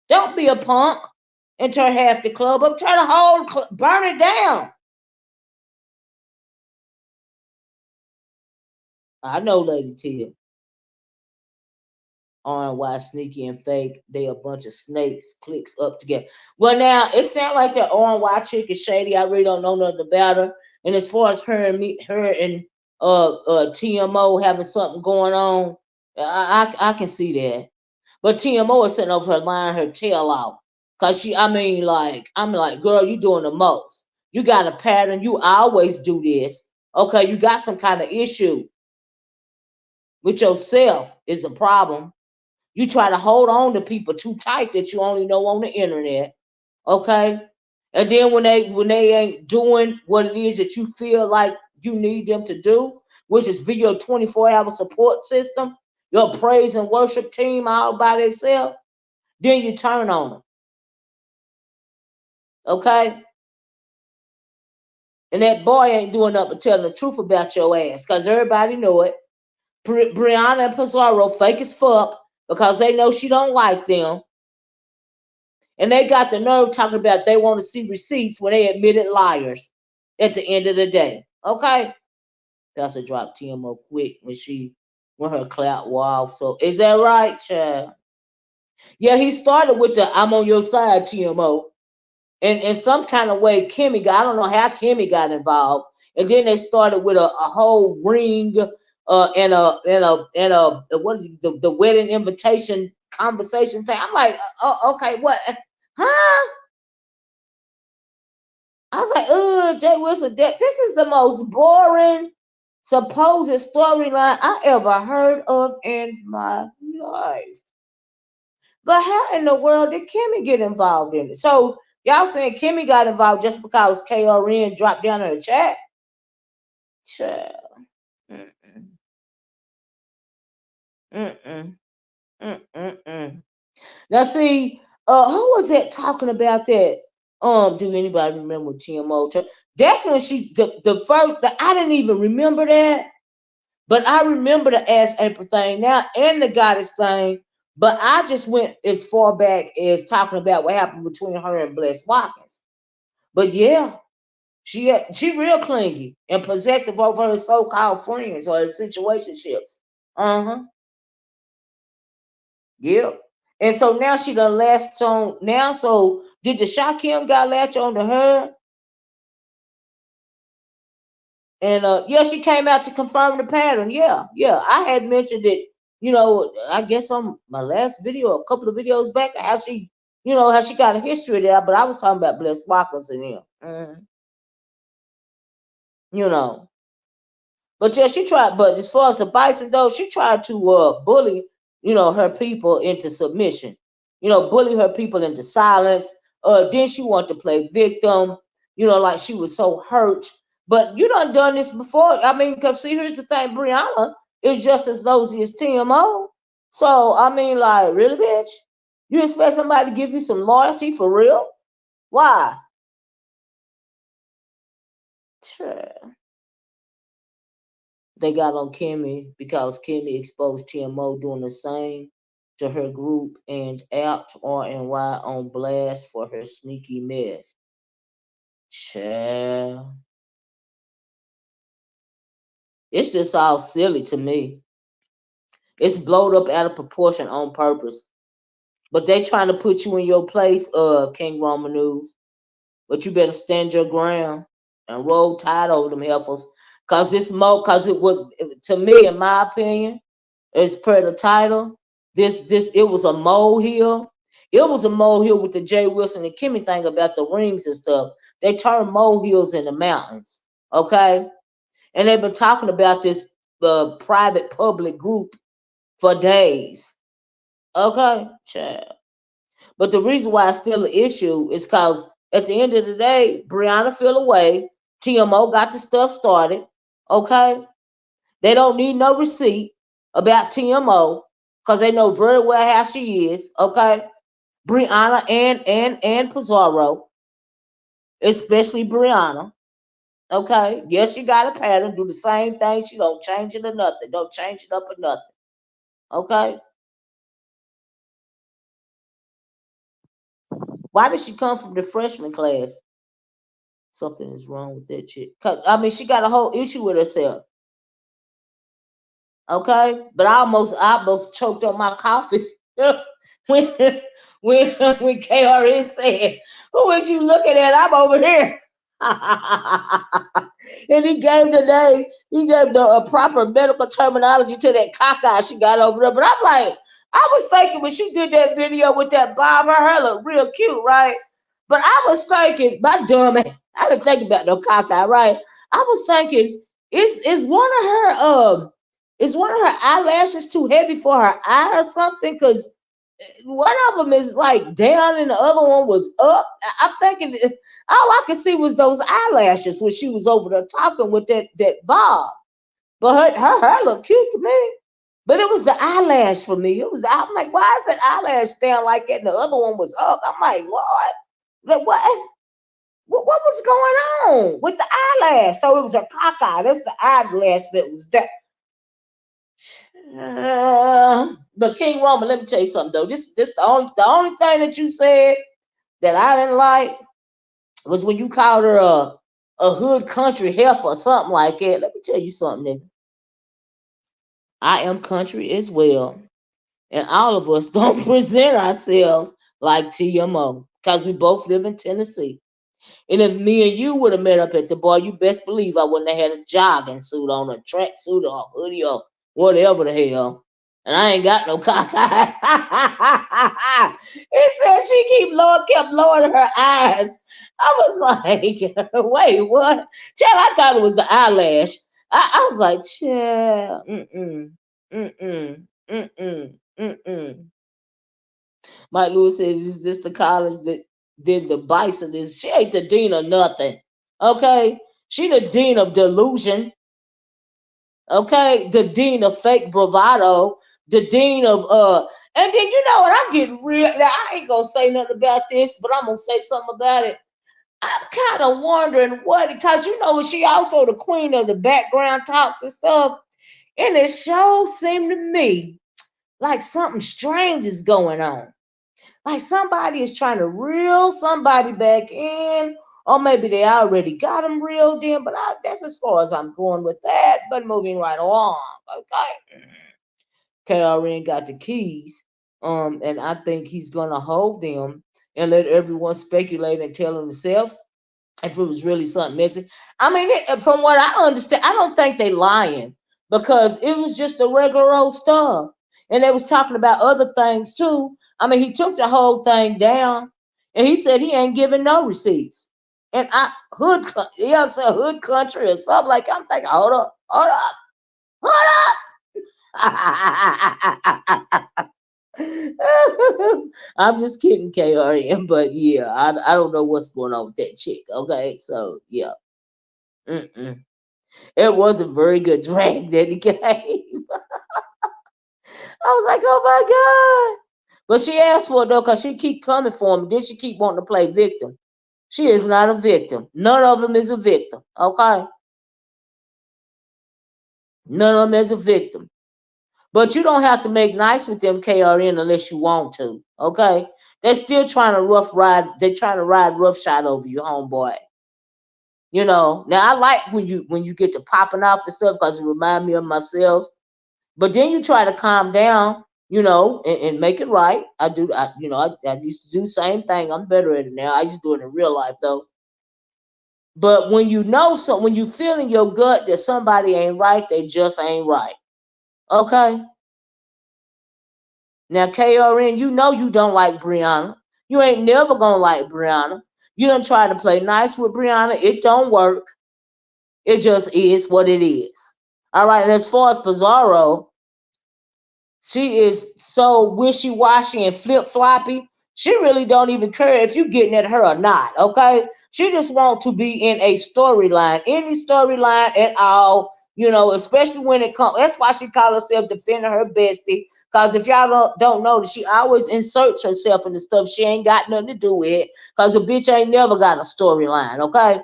Don't be a punk and tear half the club up. Tear the whole club, burn it down. I know, Lady Tia. RNY sneaky and fake. They a bunch of snakes, clicks up together. Well, now it sounds like that RNY chick is shady. I really don't know nothing about her. And as far as her and TMO having something going on, I can see that. But TMO is sitting over her lying her tail out. Cause I'm like, girl, you doing the most. You got a pattern. You always do this. Okay, you got some kind of issue with yourself is the problem. You try to hold on to people too tight that you only know on the internet. Okay? And then when they ain't doing what it is that you feel like you need them to do, which is be your 24-hour support system, your praise and worship team all by themselves, then you turn on them. Okay? And that boy ain't doing nothing but telling the truth about your ass, because everybody know it. Brianna and Pizarro fake as fuck because they know she don't like them. And they got the nerve talking about they want to see receipts when they admitted liars at the end of the day. Okay? Pastor dropped TMO quick when her clout wall. So is that right, child? Yeah, he started with the I'm on your side, TMO. in some kind of way, Kimmy got, I don't know how Kimmy got involved. And then they started with a whole ring and what is it, the wedding invitation conversation thing. I'm like, oh, okay, what? Huh? I was like, Jay Wilson, this is the most boring supposed storyline I ever heard of in my life. But how in the world did Kimmy get involved in it? So y'all saying Kimmy got involved just because KRN dropped down in the chat? Child. Mm-mm. Mm-mm. Mm-mm. Now see, who was that talking about that? Do anybody remember TMO? That's when she the first. I didn't even remember that, but I remember the Ask April thing now and the goddess thing. But I just went as far back as talking about what happened between her and Bless Watkins. But yeah, she real clingy and possessive over her so-called friends or her situationships. Uh-huh. Yep. And so now she done latched on now. So did the Shakim guy latch on to her? And yeah, she came out to confirm the pattern. Yeah, yeah. I had mentioned it, I guess on my last video, a couple of videos back, how she, how she got a history of that, but I was talking about Bless Watkins and him. You know. But yeah, she tried, but as far as the bison though, she tried to bully, her people into submission. Bully her people into silence. Then she wanted to play victim, like she was so hurt. But you done this before. I mean, because see, here's the thing, Brianna is just as nosy as TMO. So I mean, like, really, bitch? You expect somebody to give you some loyalty for real? Why? Sure. They got on Kimmy because Kimmy exposed TMO doing the same to her group and out RNY on blast for her sneaky mess. Child. It's just all silly to me. It's blowed up out of proportion on purpose. But they trying to put you in your place, King Roman News. But you better stand your ground and roll tide over them heifers. Cause it was, to me, in my opinion, as per the title, it was a molehill. It was a molehill with the Jay Wilson and Kimmy thing about the rings and stuff. They turned molehills into mountains. Okay? And they've been talking about this private public group for days. Okay, child. But the reason why it's still an issue is because at the end of the day, Brianna fell away. TMO got the stuff started. Okay? They don't need no receipt about TMO because they know very well how she is. Okay? Brianna and Pizarro, especially Brianna. Okay? Yes, she got a pattern, do the same thing. She don't change it or nothing. Don't change it up or nothing. Okay? Why did she come from the freshman class? Something is wrong with that chick. I mean, she got a whole issue with herself. Okay, but I almost choked on my coffee when when KRN said, "Who is you looking at? I'm over here." And he gave the name. He gave the proper medical terminology to that cockeye she got over there. But I'm like, I was thinking when she did that video with that bob, her hair looked real cute, right? But I was thinking, my dumb ass, I didn't think about no cockeye, right? I was thinking, is one of her is one of her eyelashes too heavy for her eye or something? Because one of them is like down and the other one was up. I'm thinking all I could see was those eyelashes when she was over there talking with that bob. But her hair looked cute to me. But it was the eyelash for me. I'm like, why is that eyelash down like that and the other one was up? I'm like, what? Like, what was going on with the eyelash? So it was her cockeye. That's the eyelash that was there. But King Roman, let me tell you something though. This the only thing that you said that I didn't like was when you called her a hood country heifer or something like that. Let me tell you something, nigga. I am country as well, and all of us don't present ourselves like TMO. because we both live in Tennessee. And if me and you would have met up at the bar, you best believe I wouldn't have had a jogging suit on, a track suit or a hoodie or whatever the hell. And I ain't got no cock eyes. It said she kept lowering her eyes. I was like, wait, what? Child, I thought it was the eyelash. I was like, child, mm-mm. Mike Lewis said, is this the college that did the bison? She ain't the dean of nothing. Okay? She the dean of delusion. Okay? The dean of fake bravado. The dean of and then you know what? I'm getting real. Now, I ain't gonna say nothing about this, but I'm gonna say something about it. I'm kind of wondering what, because you know she also the queen of the background talks and stuff. And it sure seemed to me like something strange is going on. Like somebody is trying to reel somebody back in, or maybe they already got them reeled in. But that's as far as I'm going with that. But moving right along, okay. KRN got the keys, and I think he's gonna hold them and let everyone speculate and tell themselves if it was really something missing. I mean, from what I understand, I don't think they lying because it was just the regular old stuff, and they was talking about other things too. I mean, he took the whole thing down, and he said he ain't giving no receipts. And yeah, it's a hood country or something like. I'm thinking, hold up. I'm just kidding, KRN, but yeah, I don't know what's going on with that chick. Okay, so yeah, it was a very good drag that he gave. I was like, oh my god! But she asked for it though, cause she keep coming for him. Then she keep wanting to play victim. She is not a victim. None of them is a victim. Okay, none of them is a victim. But you don't have to make nice with them KRN unless you want to. Okay? They're still trying to rough ride. They're trying to ride roughshod over you, homeboy. You know. Now I like when you get to popping off and stuff because it remind me of myself. But then you try to calm down, you know, and make it right. I used to do the same thing. I'm better at it now. I used to do it in real life though. But when you know something, when you feel in your gut that somebody ain't right, they just ain't right. Okay? Now, KRN, you know you don't like Brianna. You ain't never gonna like Brianna. You don't try to play nice with Brianna. It don't work. It just is what it is. All right. And as far as Pizarro, she is so wishy-washy and flip-floppy. She really don't even care if you getting at her or not. Okay. She just wants to be in a storyline, any storyline at all. You know, especially when it comes. That's why she called herself defending her bestie. Because if y'all don't know that she always inserts herself in the stuff she ain't got nothing to do with. Because a bitch ain't never got a storyline. Okay.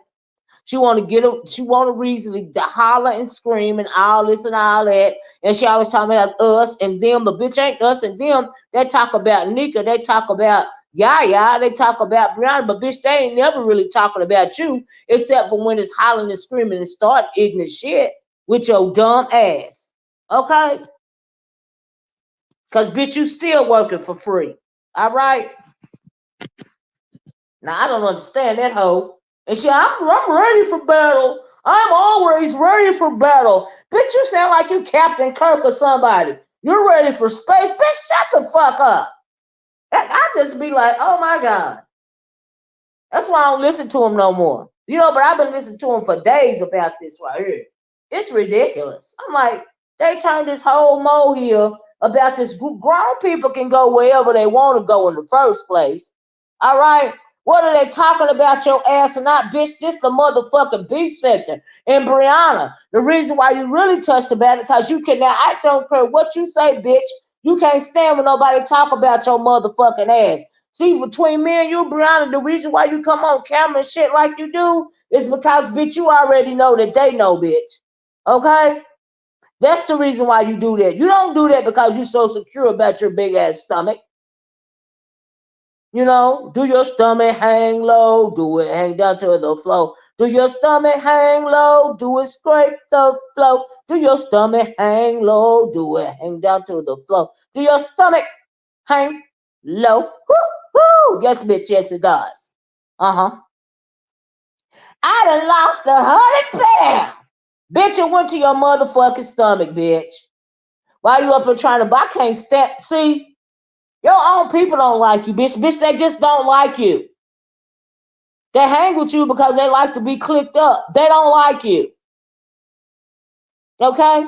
She want a reason to holler and scream and all this and all that. And she always talking about us and them, but bitch ain't us and them. They talk about Nika, they talk about Yaya, they talk about Brianna, but bitch, they ain't never really talking about you, except for when it's hollering and screaming and start ignorant shit with your dumb ass. Okay? Cause bitch, you still working for free. All right? Now I don't understand that hoe. And I'm ready for battle. I'm always ready for battle. Bitch, you sound like you Captain Kirk or somebody. You're ready for space. Bitch, shut the fuck up. I just be like, oh my God. That's why I don't listen to him no more. You know, but I've been listening to him for days about this right here. It's ridiculous. I'm like, they turned this whole molehill about this group. Grown people can go wherever they want to go in the first place. All right? What are they talking about your ass or not, bitch? This the motherfucking beef sector. And Brianna, the reason why you really touched about it, because you can now, I don't care what you say, bitch. You can't stand when nobody talk about your motherfucking ass. See, between me and you, Brianna, the reason why you come on camera and shit like you do is because, bitch, you already know that they know, bitch. Okay? That's the reason why you do that. You don't do that because you're so secure about your big ass stomach. You know, do your stomach hang low, do it hang down to the floor. Do your stomach hang low, do it scrape the floor. Do your stomach hang low, do it hang down to the floor. Do your stomach hang low. Woo! Woo! Yes, bitch. Yes, it does. I done lost 100 pounds. Bitch, it went to your motherfucking stomach, bitch. Why you up here trying to, but I can't stand, see, your own people don't like you, bitch. Bitch, they just don't like you. They hang with you because they like to be clicked up. They don't like you. Okay?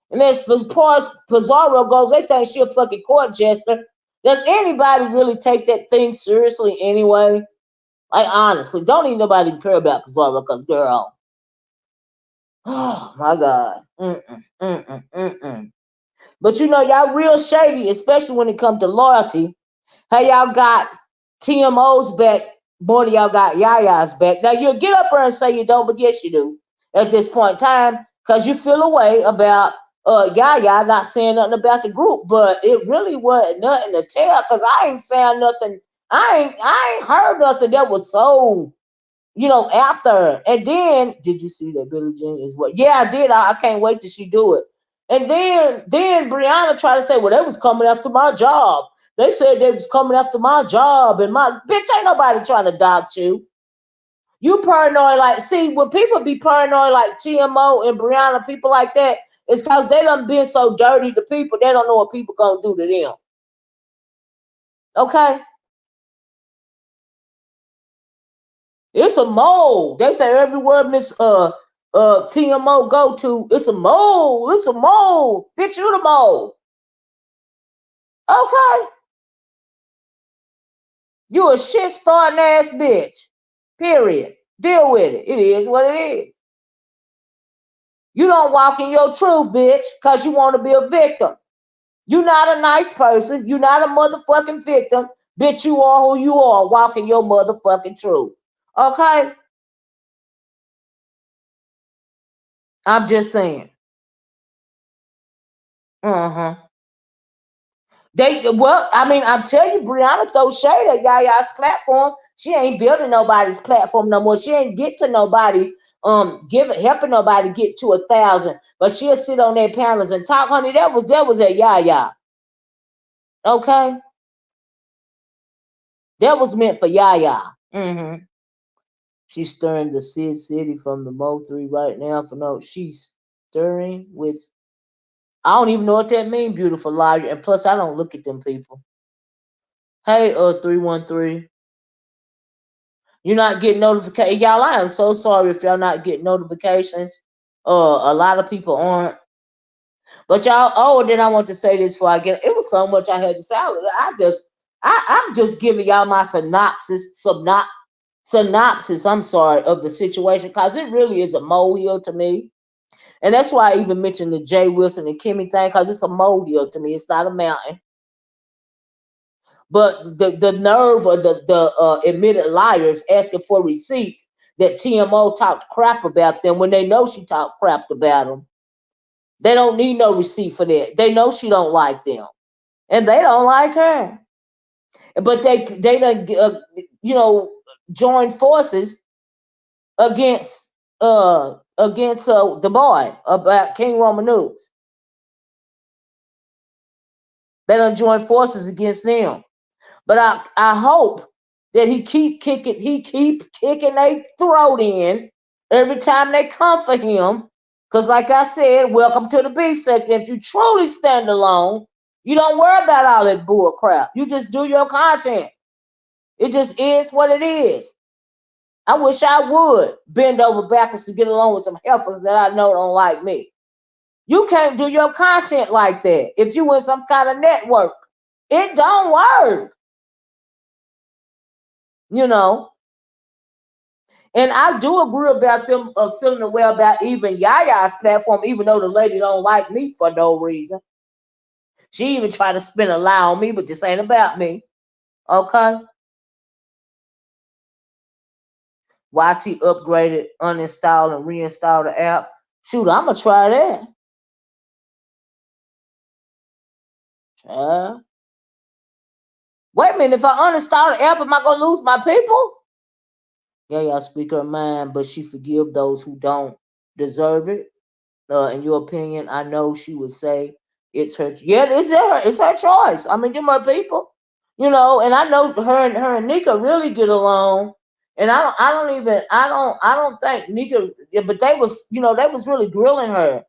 And as far as Pizarro goes, they think she a fucking court jester. Does anybody really take that thing seriously anyway? Like, honestly, don't even nobody care about Pizarro because, girl, oh, my God. But, you know, y'all real shady, especially when it comes to loyalty. How y'all got TMO's back more than y'all got Yaya's back. Now, you'll get up there and say you don't, but yes, you do at this point in time because you feel a way about Yaya not saying nothing about the group, but it really wasn't nothing to tell because I ain't saying nothing. I ain't heard nothing that was so, you know, after. And then, did you see that Billie Jean is what? Yeah, I did. I can't wait till she do it. And then Brianna tried to say, well, they was coming after my job. They said they was coming after my job and my bitch, ain't nobody trying to dox you. You paranoid, like, see, when people be paranoid like TMO and Brianna, people like that, it's because they done been so dirty to people, they don't know what people gonna do to them. Okay? It's a mole. They say everywhere Miss TMO go to, it's a mole. It's a mole. Bitch, you the mole. Okay? You a shit starting ass bitch. Period. Deal with it. It is what it is. You don't walk in your truth, bitch, because you want to be a victim. You're not a nice person. You're not a motherfucking victim. Bitch, you are who you are, walking your motherfucking truth. Okay? I'm just saying. Well, I mean, I'm telling you, Brianna throws shade at Yaya's platform. She ain't building nobody's platform no more. She ain't get to nobody, helping nobody get to 1,000. But she'll sit on their panels and talk, honey. That was at Yaya. Okay? That was meant for Yaya. She's stirring the Sid City from the Mo 3 right now for no. She's stirring with. I don't even know what that means, beautiful liar. And plus, I don't look at them people. Hey, 313. You're not getting notifications. Y'all, I am so sorry if y'all not getting notifications. A lot of people aren't. But y'all, then I want to say this before I get it was so much I had to say. I'm just giving y'all my synopsis, I'm sorry, of the situation, because it really is a molehill to me. And that's why I even mentioned the Jay Wilson and Kimmy thing, because it's a molehill to me. It's not a mountain. But the nerve of the admitted liars asking for receipts that TMO talked crap about them when they know she talked crap about them. They don't need no receipt for that. They know she don't like them, and they don't like her. But they done join forces against the boy about King Roman News. They done join forces against them. But I hope that he keep kicking their throat in every time they come for him. Because like I said, welcome to the B section. If you truly stand alone, you don't worry about all that bull crap. You just do your content. It just is what it is. I wish I would bend over backwards to get along with some heifers that I know don't like me. You can't do your content like that if you in some kind of network. It don't work. You know. And I do agree about them feeling away about even Yaya's platform, even though the lady don't like me for no reason. She even tried to spin a lie on me, but this ain't about me. Okay? YT upgraded, uninstalled, and reinstalled the app. Shoot, I'm going to try that. Wait a minute, if I uninstall the app, am I going to lose my people? Yaya speak her mind, but she forgive those who don't deserve it. In your opinion, I know she would say it's her. Yeah, it's her choice. I mean, them her people. You know, and I know her and Nika really get along. And I don't think Nika, yeah, but they was, you know, they was really grilling her.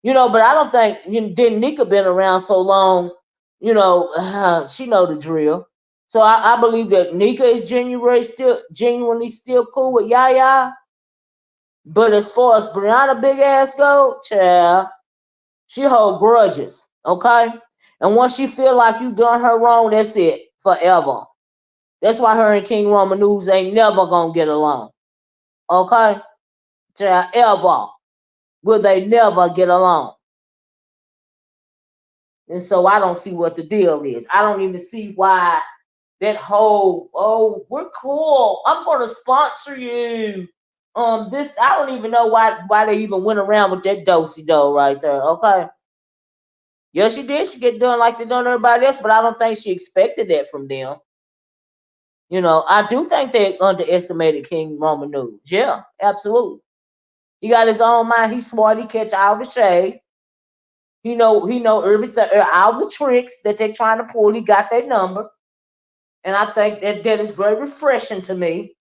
You know, but I don't think, didn't Nika been around so long, you know, she know the drill. So I believe that Nika is genuinely still cool with Yaya. But as far as Brianna big ass go, child, she hold grudges, okay? And once she feel like you done her wrong, that's it, forever. That's why her and King Roman News ain't never gonna get along, okay? Child, ever will they never get along. And so I don't see what the deal is. I don't even see why that whole, oh, we're cool, I'm gonna sponsor you. This, I don't even know why they even went around with that dosey dough right there, okay? Yeah, she did. She get done like they done everybody else, but I don't think she expected that from them. You know, I do think they underestimated King Roman News. Yeah, absolutely. He got his own mind. He's smart. He catch all the shade. He know everything, all the tricks that they're trying to pull. He got their number, and I think that is very refreshing to me,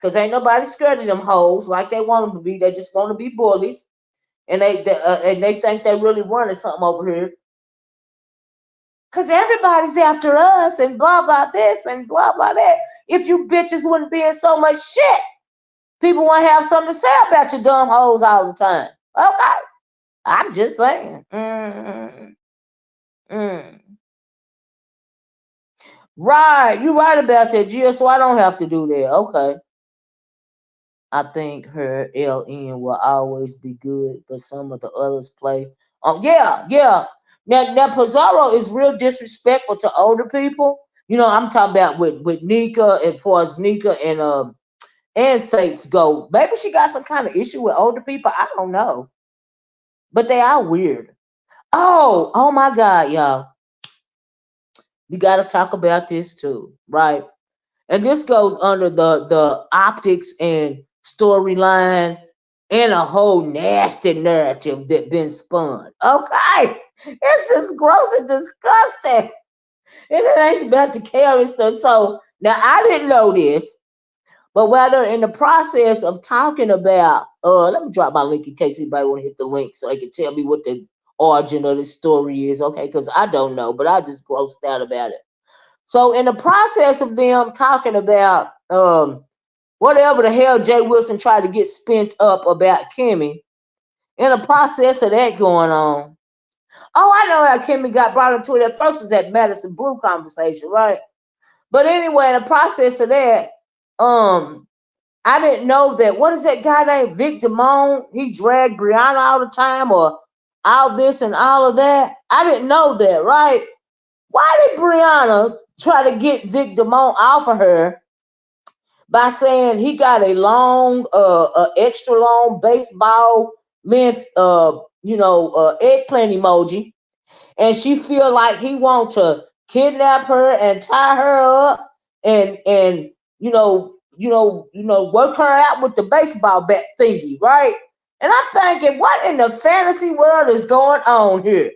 because ain't nobody scared of them hoes like they want them to be. They just want to be bullies, and they think they really running something over here. Because everybody's after us and blah, blah, this and blah, blah, that. If you bitches wouldn't be in so much shit, people won't have something to say about your dumb hoes all the time. Okay. I'm just saying. Right. You're right about that, Gia, so I don't have to do that. Okay. I think her LN will always be good, but some of the others play. Yeah, yeah. Now Pizarro is real disrespectful to older people. You know, I'm talking about with Nika, as far as Nika and Fates go. Maybe she got some kind of issue with older people. I don't know, but they are weird. Oh my God, y'all. We got to talk about this too, right? And this goes under the optics and storyline and a whole nasty narrative that been spun. Okay, it's just gross and disgusting, and it ain't about the KRN stuff. So now I didn't know this, but while they're in the process of talking about, let me drop my link in case anybody want to hit the link so they can tell me what the origin of this story is. Okay, because I don't know, but I just grossed out about it. So in the process of them talking about whatever the hell Jay Wilson tried to get spent up about Kimmy, in the process of that going on, I know how Kimmy got brought into it. At first was that Madison Blue conversation, right? But anyway, in the process of that, I didn't know that, what is that guy named Vic Damone? He dragged Brianna all the time, or all this and all of that. I didn't know that, right? Why did Brianna try to get Vic Damone off of her by saying he got a long, extra long baseball length, eggplant emoji, and she feel like he want to kidnap her and tie her up and work her out with the baseball bat thingy, right? And I'm thinking, what in the fantasy world is going on here?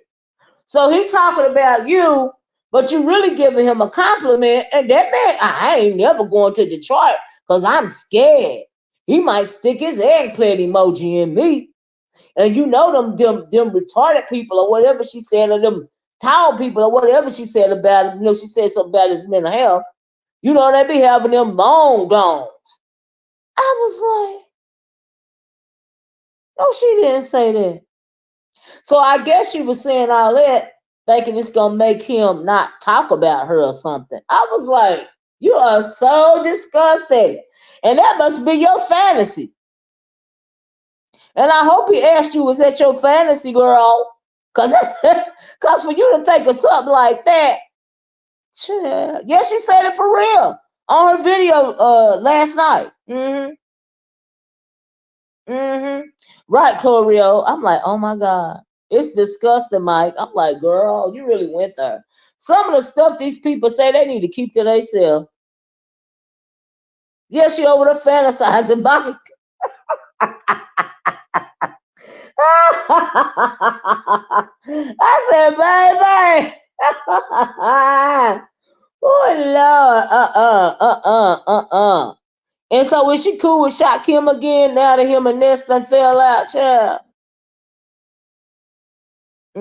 So he talking about you, but you really giving him a compliment. And that man, I ain't never going to Detroit because I'm scared. He might stick his eggplant emoji in me. And you know them retarded people or whatever she said, or them tall people or whatever she said about him. You know, she said something about his mental health. You know, they be having them long gone. I was like, no, she didn't say that. So I guess she was saying all that, thinking it's gonna make him not talk about her or something. I was like, you are so disgusting. And that must be your fantasy. And I hope he asked you, was that your fantasy, girl? Cause for you to think of something like that, yeah, she said it for real on her video last night. Right, Chlorio. I'm like, oh my God. It's disgusting, Mike. I'm like, girl, you really went there. Some of the stuff these people say they need to keep to themselves. Yeah, she over there fantasizing, Mike. I said, baby. Oh, Lord. And so is she cool with Shot Kim again now that him and Ness done fell out, child? I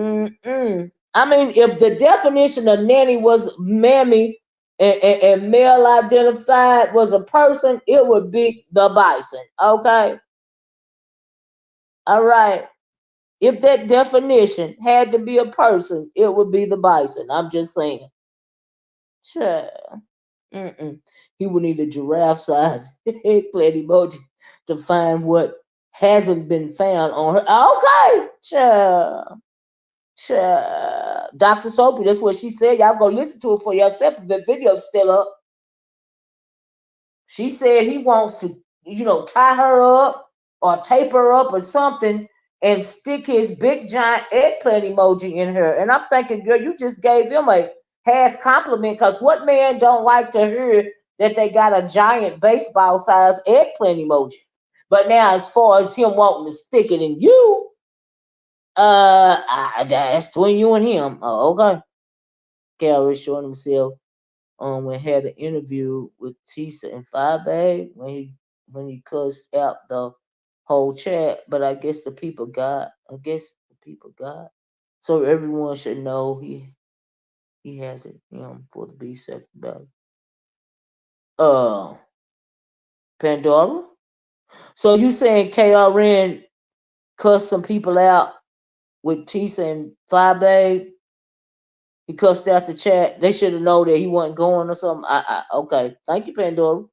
mean, if the definition of nanny was mammy and male identified was a person, it would be the bison. Okay. All right. If that definition had to be a person, it would be the bison. I'm just saying. Child. He would need a giraffe size eggplant emoji to find what hasn't been found on her. Okay. Child. Dr. Soapy, that's what she said. Y'all go listen to it for yourself if the video's still up. She said he wants to, tie her up or tape her up or something and stick his big giant eggplant emoji in her. And I'm thinking, girl, you just gave him a half compliment, because what man don't like to hear that they got a giant baseball size eggplant emoji? But now, as far as him wanting to stick it in you, that's between you and him. Oh, okay. KRN showing himself when he had an interview with Tisa and Five when he cussed out the whole chat. But I guess the people got. So everyone should know he has it for the B second battle. Pandora. So you saying KRN cussed some people out with Tisa and Five? He cussed out the chat. They should have known that he wasn't going or something. Okay. Thank you, Pandora.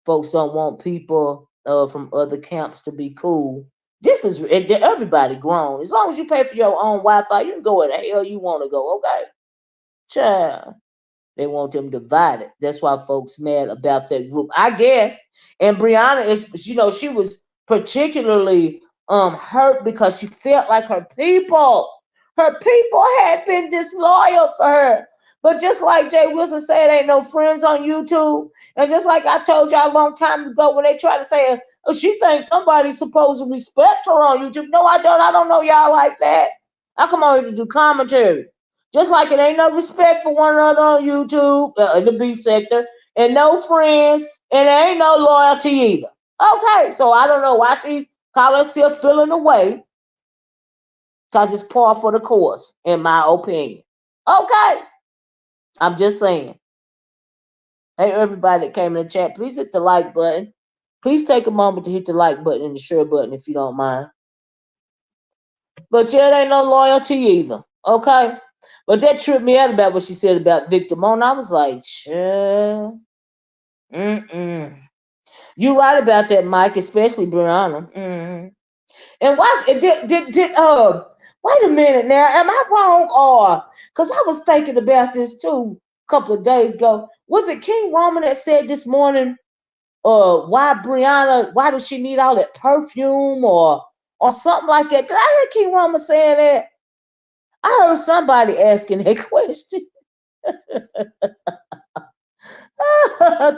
Folks don't want people from other camps to be cool. This is everybody grown. As long as you pay for your own Wi-Fi, you can go where the hell you want to go. Okay, child. They want them divided. That's why folks mad about that group, I guess. And Brianna is, she was particularly hurt because she felt like her people had been disloyal for her. But just like Jay Wilson said, ain't no friends on YouTube. And just like I told y'all a long time ago when they try to say, oh, she thinks somebody's supposed to respect her on YouTube. No, I don't. I don't know y'all like that. I come on here to do commentary. Just like it ain't no respect for one another on YouTube, in the B sector, and no friends, and there ain't no loyalty either. Okay, so I don't know why she call herself feeling away, because it's par for the course, in my opinion. Okay, I'm just saying. Hey, everybody that came in the chat, please hit the like button. Please take a moment to hit the like button and the share button if you don't mind. But yeah, there ain't no loyalty either. Okay? But that tripped me out about what she said about Victor Mona. I was like, chill. You right about that, Mike, especially Brianna. And watch it. Wait a minute now. Am I wrong? Or because I was thinking about this too a couple of days ago. Was it King Roman that said this morning? Why does she need all that perfume or something like that? Did I hear King Roman saying that? I heard somebody asking that question.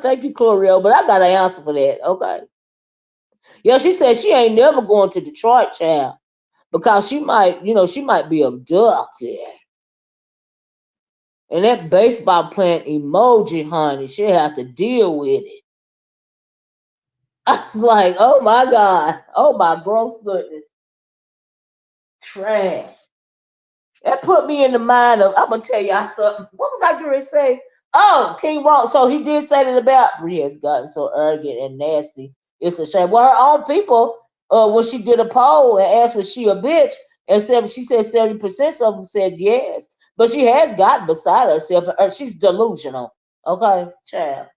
Thank you, Coriel, but I got an answer for that. Okay. Yeah, she said she ain't never going to Detroit, child, because she might be abducted. And that baseball plant emoji, honey, she'll have to deal with it. I was like, oh my God. Oh my gross goodness. Trash. That put me in the mind of, I'm gonna tell y'all something. What was I going to say? Oh, King Ron. So he did say that about Brie has gotten so arrogant and nasty. It's a shame. Well, her own people, when she did a poll and asked was she a bitch, and she said 70% of them said yes. But she has gotten beside herself. She's delusional. Okay, child.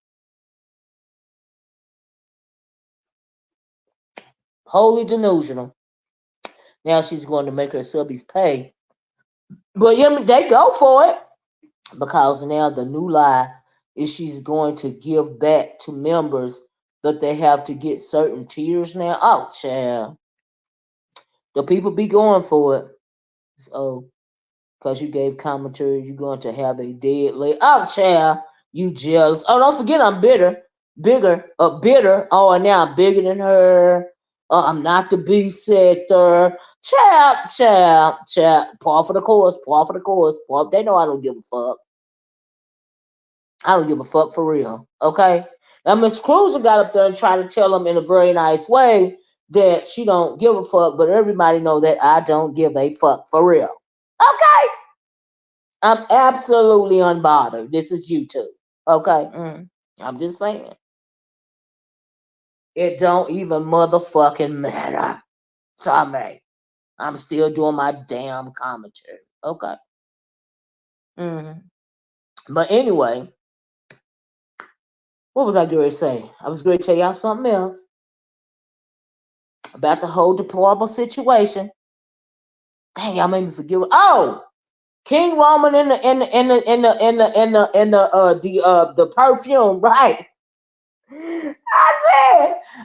Wholly delusional. Now she's going to make her subbies pay. But they go for it. Because now the new lie is she's going to give back to members, but they have to get certain tiers now. Oh, child. The people be going for it. So, because you gave commentary, you're going to have a dead leg. Oh, child. You jealous. Oh, don't forget I'm bitter. Bitter. Oh, and now I'm bigger than her. I'm not the B sector. Child. Par for the course. They know I don't give a fuck. I don't give a fuck for real. Okay. Now Miss Cruiser got up there and tried to tell him in a very nice way that she don't give a fuck, but everybody know that I don't give a fuck for real. Okay. I'm absolutely unbothered. This is YouTube. Okay. I'm just saying. It don't even motherfucking matter to me. I'm still doing my damn commentary. Okay. But anyway, what was I going to say? I was going to tell y'all something else about the whole deplorable situation. Dang, y'all made me forget. Oh, King Roman in the perfume, right?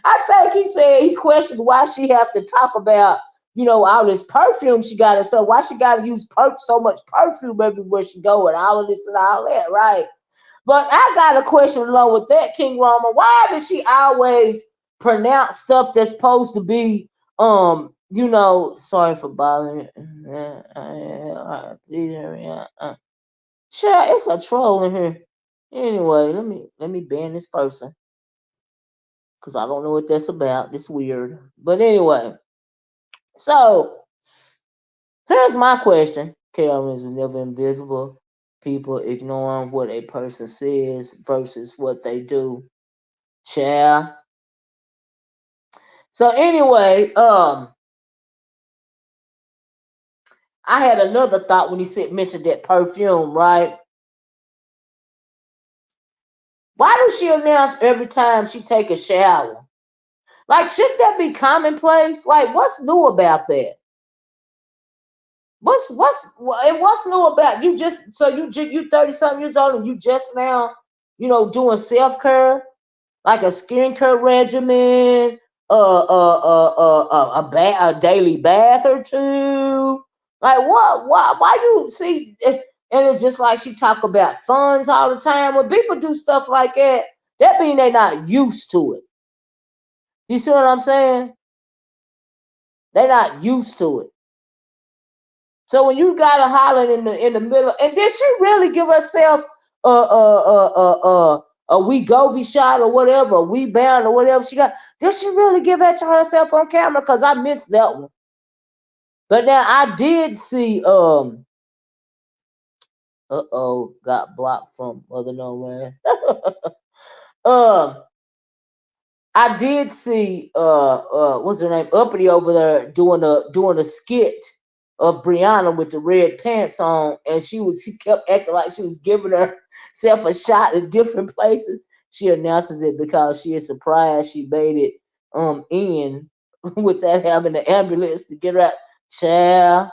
I think he said he questioned why she have to talk about, all this perfume she got and stuff. Why she got to use so much perfume everywhere she go and all of this and all that, right? But I got a question along with that, King Roman. Why does she always pronounce stuff that's supposed to be, sorry for bothering you. Sure, it's a troll in here. Anyway, let me ban this person because I don't know what that's about. It's weird. But anyway, so here's my question. KRN is never invisible. People ignoring what a person says versus what they do. Child. So anyway, I had another thought when he mentioned that perfume, right? Why does she announce every time she take a shower? Like, shouldn't that be commonplace? Like, what's new about that? What's new about you? You 30 something years old and you just now, doing self care, like a skincare regimen, a daily bath or two. Like what? Why you see? And it's just like she talk about funds all the time. When people do stuff like that, that mean they not used to it. You see what I'm saying? They're not used to it. So when you got a holler in the middle, and did she really give herself a Wegovy shot or whatever, a Rebound or whatever she got? Did she really give that to herself on camera? Because I missed that one. But now I did see got blocked from Mother Nowhere. I did see what's her name, Uppity over there doing a skit of Brianna with the red pants on, and she kept acting like she was giving herself a shot in different places. She announces it because she is surprised she made it in without having the ambulance to get her out. Child.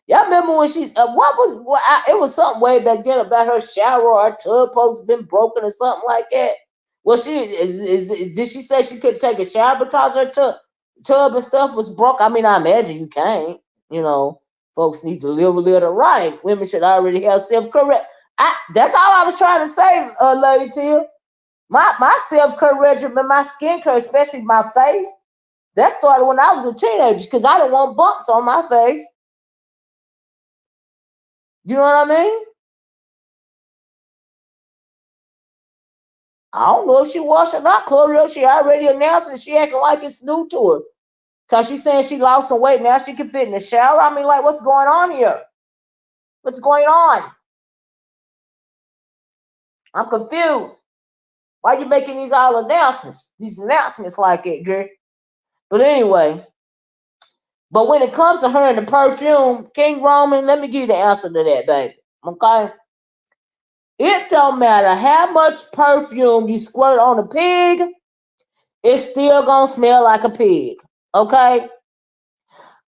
Y'all remember when she it was something way back then about her shower or her tub post been broken or something like that. Well, did she say she couldn't take a shower because her tub and stuff was broke? I mean, I imagine you can't. Folks need to live a little right. Women should already have self-correct. That's all I was trying to say, Lady Tia. My self-care regimen, my skincare, especially my face, that started when I was a teenager because I didn't want bumps on my face. You know what I mean? I don't know if she washed or not, Claudia. She already announced it. She acting like it's new to her. Because she's saying she lost some weight. Now she can fit in the shower. I mean, like, what's going on here? What's going on? I'm confused. Why are you making these announcements? These announcements like it, girl. But anyway, but when it comes to her and the perfume, King Roman, let me give you the answer to that, baby. Okay? It don't matter how much perfume you squirt on a pig, it's still gonna smell like a pig. Okay?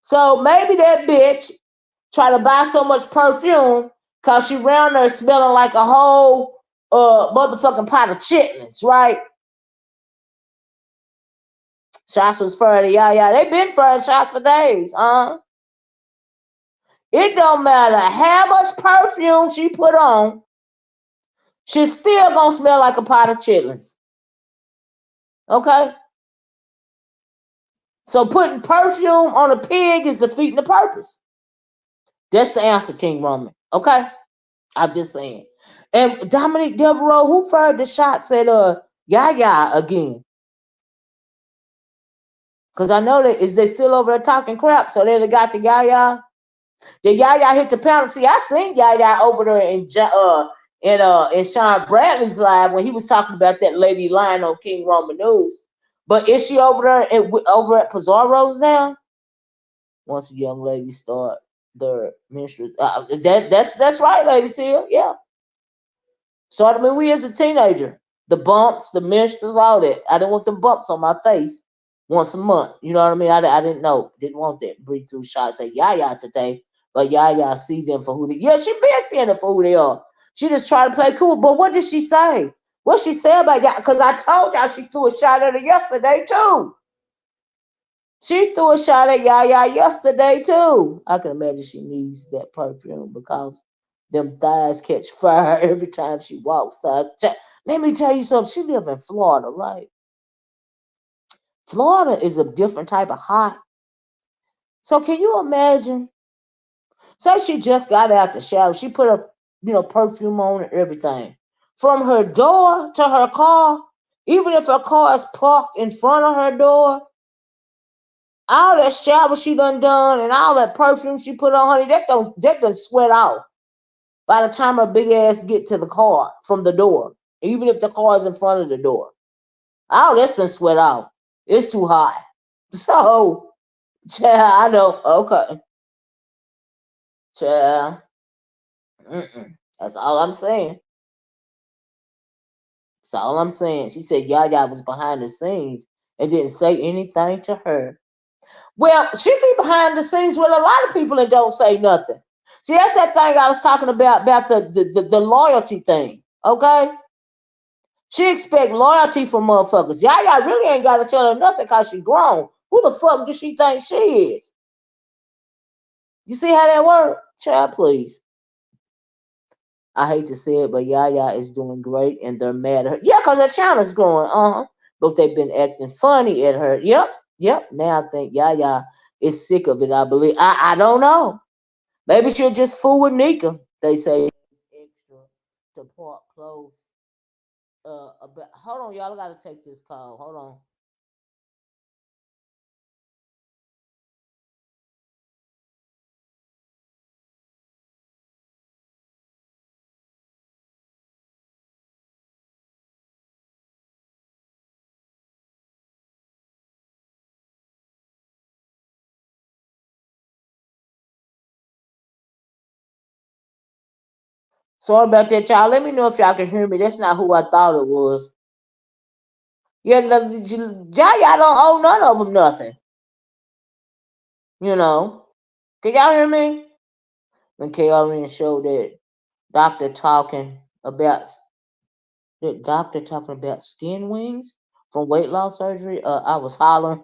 So maybe that bitch try to buy so much perfume because she round there smelling like a whole motherfucking pot of chitlins, right? Shots was fired, yeah. They been firing shots for days, huh? It don't matter how much perfume she put on, she's still gonna smell like a pot of chitlins. Okay? So putting perfume on a pig is defeating the purpose. That's the answer, King Roman. Okay? I'm just saying. And Dominic Devereaux, who fired the shots at Yaya again? Because I know that is they still over there talking crap, so they got the Yaya. The Yaya hit the penalty. I seen Yaya over there in Sean Bradley's live when he was talking about that lady lying on King Roman News. But is she over there over at Pizarro's now? Once a young lady start their menstrual, that's right, Lady Tia. Yeah, started when we as a teenager. The bumps, the menstruals, all that. I didn't want them bumps on my face once a month. You know what I mean? I didn't know. Didn't want that. Breathe through shots at Yaya today. But Yaya see them for who they yeah, she been seeing them for who they are. She just tried to play cool. But what did she say? What she said about that? Because I told y'all she threw a shot at her yesterday too. She threw a shot at Yaya yesterday too. I can imagine she needs that perfume because them thighs catch fire every time she walks. Let me tell you something. She live in Florida, right? Florida is a different type of hot. So can you imagine? Say she just got out the shower. She put a perfume on and everything. From her door to her car, even if her car is parked in front of her door, all that shower she done and all that perfume she put on, honey, that don't sweat off by the time her big ass get to the car from the door, even if the car is in front of the door. All that's done sweat off. It's too hot. So, child, I don't. Okay, child. That's all I'm saying. That's all I'm saying. She said Yaya was behind the scenes and didn't say anything to her. Well, she be behind the scenes with a lot of people and don't say nothing. See, that's that thing I was talking about the loyalty thing. Okay? She expect loyalty from motherfuckers. Yaya really ain't got to tell her nothing because she grown. Who the fuck does she think she is? You see how that work? Child, please. I hate to say it, but Yaya is doing great and they're mad at her. Yeah, because her channel's growing. But they've been acting funny at her. Yep. Now I think Yaya is sick of it, I believe. I don't know. Maybe she'll just fool with Nika. They say it's extra to park close. Hold on, y'all. I gotta take this call. Hold on. Sorry about that, y'all. Let me know if y'all can hear me. That's not who I thought it was. Yeah, Yaya don't owe none of them nothing. You know. Can y'all hear me? When KRN showed that doctor talking about skin wings from weight loss surgery, I was hollering,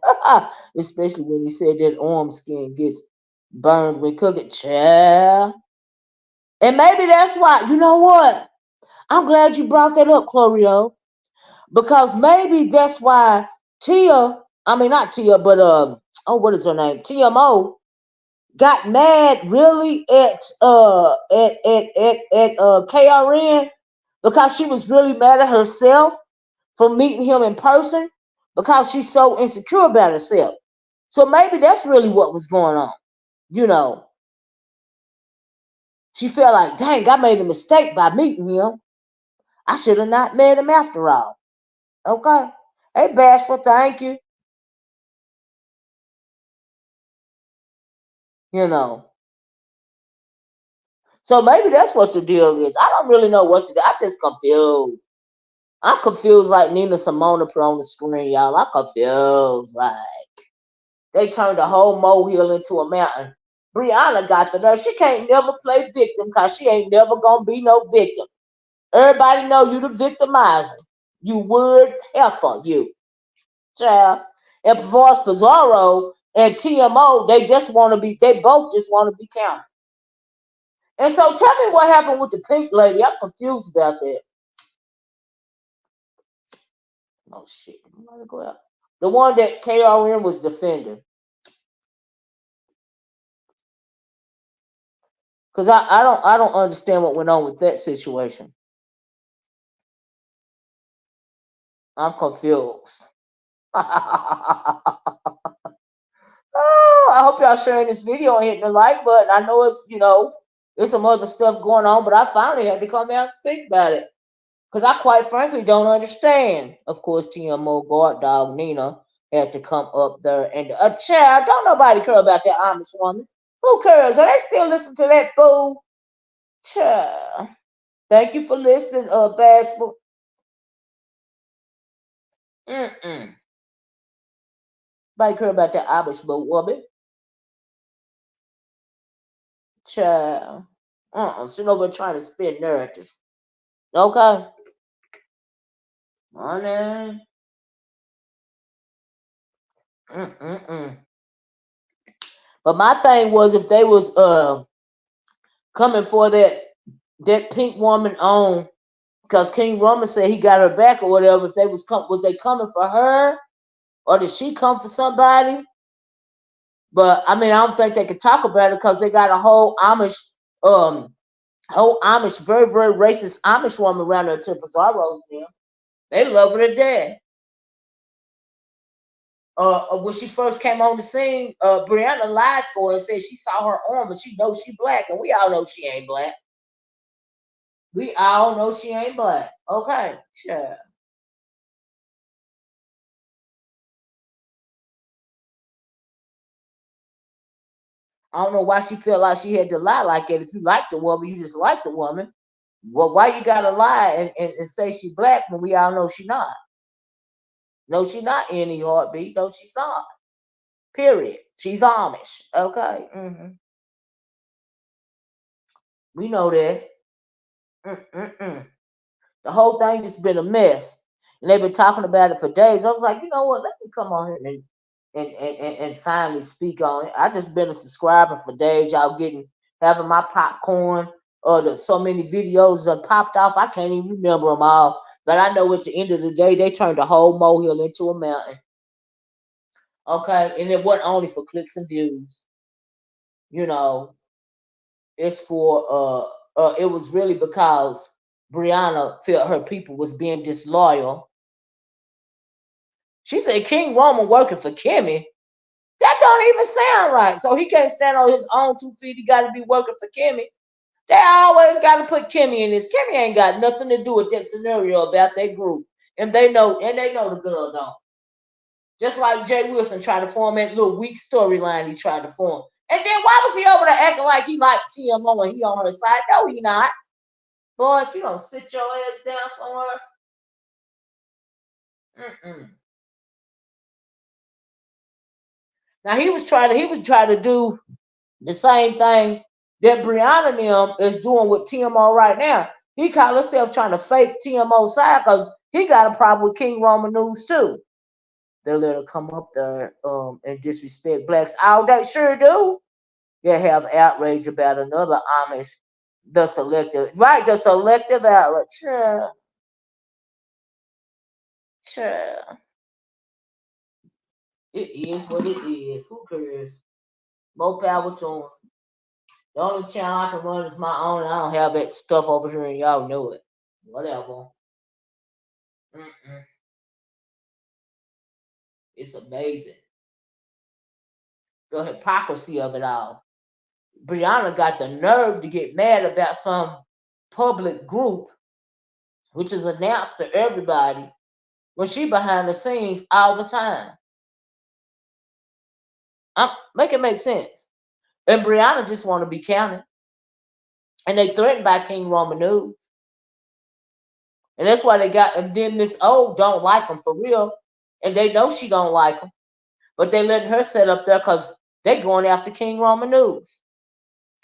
especially when he said that arm skin gets burned when cooking. Child. And maybe that's why, you know what? I'm glad you brought that up, Chlorio, because maybe that's why I mean not Tia, but what is her name? TMO got mad really at KRN because she was really mad at herself for meeting him in person because she's so insecure about herself. So maybe that's really what was going on. You know, she felt like, dang, I made a mistake by meeting him. I should have not met him after all. Okay. Hey, Bashful, thank you. You know. So maybe that's what the deal is. I don't really know what to do. I'm just confused. I'm confused like Nina Simone put on the screen, y'all. I'm confused. Like they turned the whole molehill into a mountain. Brianna got the nerve. She can't never play victim because she ain't never gonna be no victim. Everybody know you the victimizer. You word heifer, you. Child. And Pavois Pizarro and TMO, they both just want to be counted. And so tell me what happened with the pink lady. I'm confused about that. Oh shit. I'm gonna go out. The one that KRN was defending. Because I don't understand what went on with that situation. I'm confused. Oh, I hope y'all sharing this video and hitting the like button. I know there's some other stuff going on, but I finally had to come out and speak about it. Because I quite frankly don't understand. Of course, TMO guard dog Nina had to come up there and child, don't nobody care about that Amish woman. Who cares? Are they still listening to that fool? Child. Thank you for listening, Bashful. Nobody care about that Amish woman. Child. Sitting over trying to spin narratives. Okay. Money. But my thing was if they was coming for that pink woman on, because King Roman said he got her back or whatever. If they was they coming for her, or did she come for somebody? But I mean, I don't think they could talk about it because they got a whole Amish, very very racist Amish woman around there to Pizarro's them. They love her to death. When she first came on the scene, Brianna lied for her and said she saw her arm, but she knows she black, and we all know she ain't black. We all know she ain't black. Okay, sure. I don't know why she felt like she had to lie like that. If you like the woman, you just like the woman. Well, why you gotta lie and say she black when we all know she not? No, she not any heartbeat. No, she's not. Period. She's Amish. Okay. We know that. Mm-mm-mm. The whole thing just been a mess. And they've been talking about it for days. I was like, you know what? Let me come on here and finally speak on it. I just been a subscriber for days. Y'all having my popcorn. There's so many videos that popped off. I can't even remember them all. But I know at the end of the day, they turned the whole molehill into a mountain. Okay, and it wasn't only for clicks and views. It's for it was really because Brianna felt her people was being disloyal. She said King Roman working for Kimmy. That don't even sound right. So he can't stand on his own 2 feet. He got to be working for Kimmy. They always got to put Kimmy in this. Kimmy ain't got nothing to do with that scenario about that group, and they know the girl don't. Just like Jay Wilson tried to form that little weak storyline he tried to form. And then why was he over there acting like he liked TMO and he on her side? No, he not. Boy, if you don't sit your ass down somewhere. Now he was trying to do the same thing that Brianna and them is doing with TMO right now. He called himself trying to fake TMO side because he got a problem with King Roman News too. They let her come up there and disrespect blacks all day. Sure do. They have outrage about another Amish, the selective outrage. Sure. It is what it is. Who cares? More power to them. The only channel I can run is my own, and I don't have that stuff over here, and y'all know it. Whatever. It's amazing. The hypocrisy of it all. Brianna got the nerve to get mad about some public group, which is announced to everybody, when she behind the scenes all the time. Make it make sense. And Brianna just want to be counted. And they threatened by King Roman News. And that's why they got, and then Miss O don't like them for real. And they know she don't like them. But they letting her sit up there because they going after King Roman News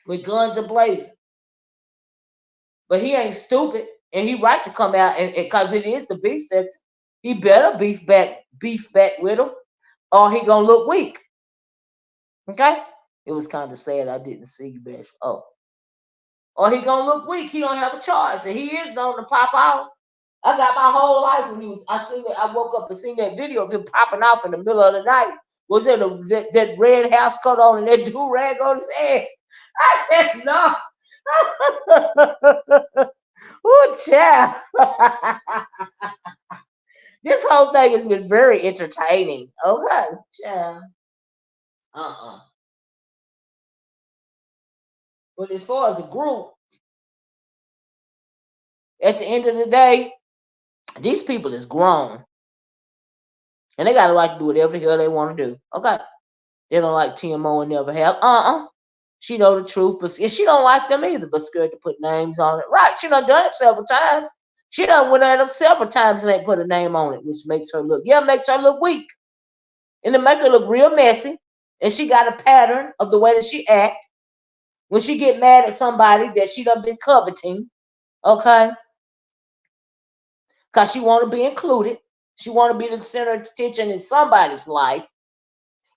with guns ablazing. But he ain't stupid, and he right to come out and because it is the beef sector. He better beef back with him, or he gonna look weak. Okay, it was kind of sad I didn't see you, Bash. Oh, or he gonna look weak. He don't have a choice, and he is known to pop out. I got my whole life when he was. I woke up and seen that video of him popping off in the middle of the night. Was it that red house coat on and that do rag on his head? I said no. Ooh, child. This whole thing has been very entertaining. Okay, child. Uh-uh. But as far as a group, at the end of the day, these people is grown. And they got the right to do whatever the hell they want to do. Okay. They don't like TMO and never have. She know the truth, but she don't like them either, but scared to put names on it. Right. She done it several times. She done went at them several times and ain't put a name on it, which makes her makes her look weak. And it make her look real messy. And she got a pattern of the way that she act. When she get mad at somebody that she done been coveting, okay? Because she want to be included. She want to be the center of attention in somebody's life.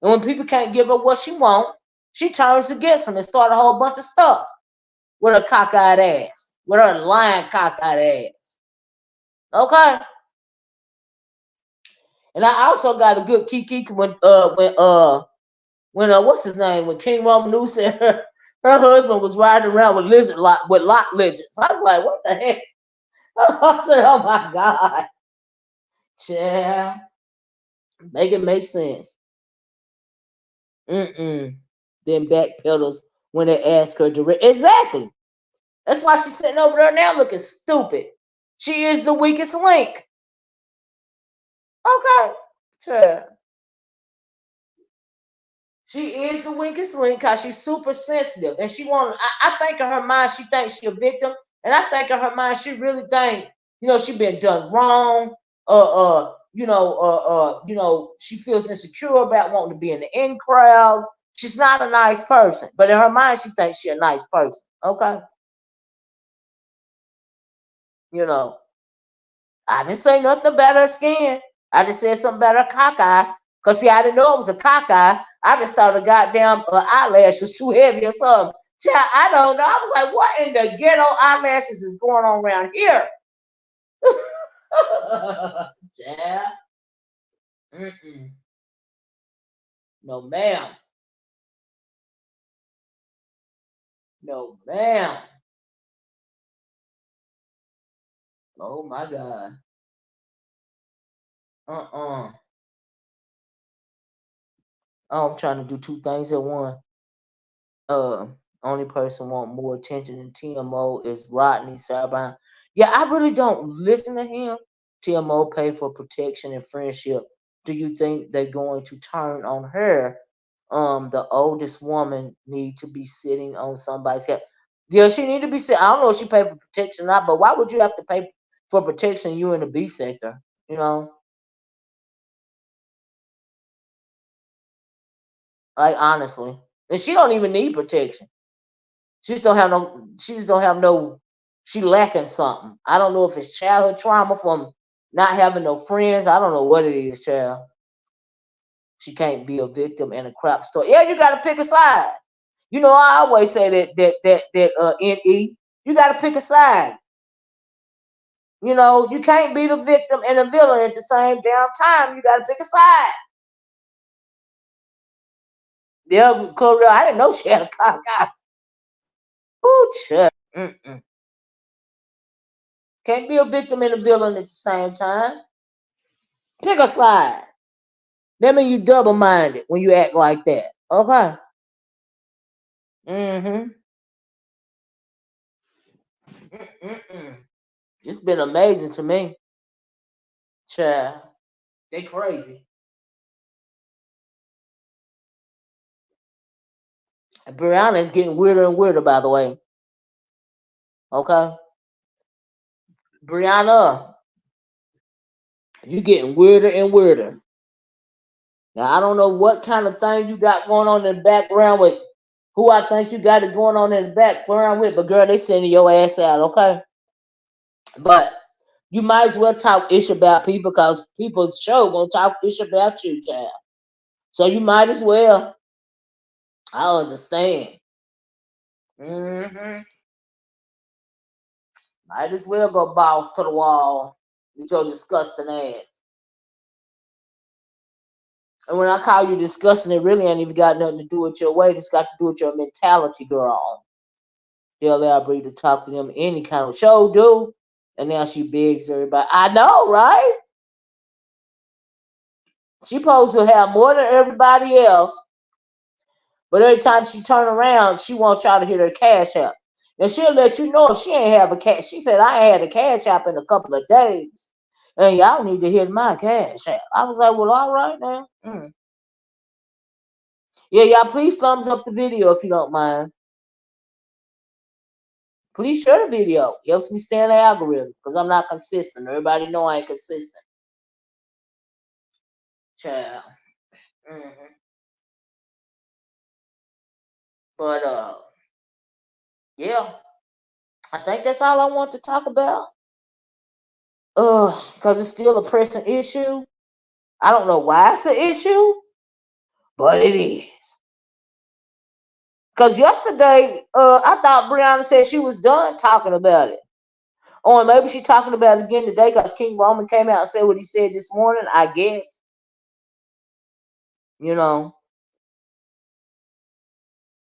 And when people can't give her what she want, she turns against them and start a whole bunch of stuff with her cockeyed ass, with her lying cockeyed ass. Okay? And I also got a good kiki when what's his name? When King Romanu said her husband was riding around with lot lizards. I was like, what the heck? I said, oh my God. Yeah. Make it make sense. Then backpedals when they ask her direct. Exactly. That's why she's sitting over there now looking stupid. She is the weakest link. Okay. Sure. She is the weakest link because she's super sensitive. And I think in her mind, she thinks she's a victim. And I think in her mind, she really thinks, she been done wrong. She feels insecure about wanting to be in the in crowd. She's not a nice person. But in her mind, she thinks she's a nice person. Okay. I didn't say nothing about her skin. I just said something about her cockeye. Because, see, I didn't know it was a cockeye. I just thought the goddamn eyelash was too heavy or something. Child, I don't know. I was like, what in the ghetto eyelashes is going on around here? Child. No, ma'am. No, ma'am. Oh, my God. Oh, I'm trying to do two things at once. Only person want more attention than TMO is Rodney Sarban. Yeah, I really don't listen to him. TMO pay for protection and friendship. Do you think they're going to turn on her? The oldest woman need to be sitting on somebody's head. Yeah, she need to be sitting. I don't know if she pay for protection or not, but why would you have to pay for protection? You in the B sector, like honestly, and she don't even need protection. She just don't have no she lacking something. I don't know if it's childhood trauma from not having no friends. I don't know what it is, child. She can't be a victim in a crap story. Yeah, you gotta pick a side. I always say that NE, you gotta pick a side. You can't be the victim and the villain at the same damn time. You gotta pick a side. Yeah, Korea, I didn't know she had a cock eye. Ooh, child. Can't be a victim and a villain at the same time. Pick a side. That means you double minded when you act like that. Okay. Mm-hmm. Mm-mm. It's been amazing to me. Child. They crazy. And Brianna is getting weirder and weirder, by the way. Okay. Brianna, you getting weirder and weirder. Now I don't know what kind of thing you got going on in the background with who I think you got it going on in the background with, but girl, they sending your ass out, okay? But you might as well talk ish about people because people's show gonna talk ish about you, child. So you might as well. I understand. Mm-hmm. Might as well go balls to the wall with your disgusting ass. And when I call you disgusting, it really ain't even got nothing to do with your weight. It's got to do with your mentality, girl. Hell, I breathe to talk to them any kind of show, do. And now she begs everybody. I know, right? She supposed to have more than everybody else. But every time she turn around, she wants y'all to hit her cash app. And she'll let you know if she ain't have a cash. She said, I ain't had a cash app in a couple of days. And y'all need to hit my cash app. I was like, well, all right now. Yeah, y'all please thumbs up the video if you don't mind. Please share the video. It helps me stay in the algorithm because I'm not consistent. Everybody know I ain't consistent. Child. But yeah, I think that's all I want to talk about. Because it's still a pressing issue. I don't know why it's an issue, but it is. Because yesterday, I thought Brianna said she was done talking about it. Or maybe she's talking about it again today because King Roman came out and said what he said this morning, I guess. You know,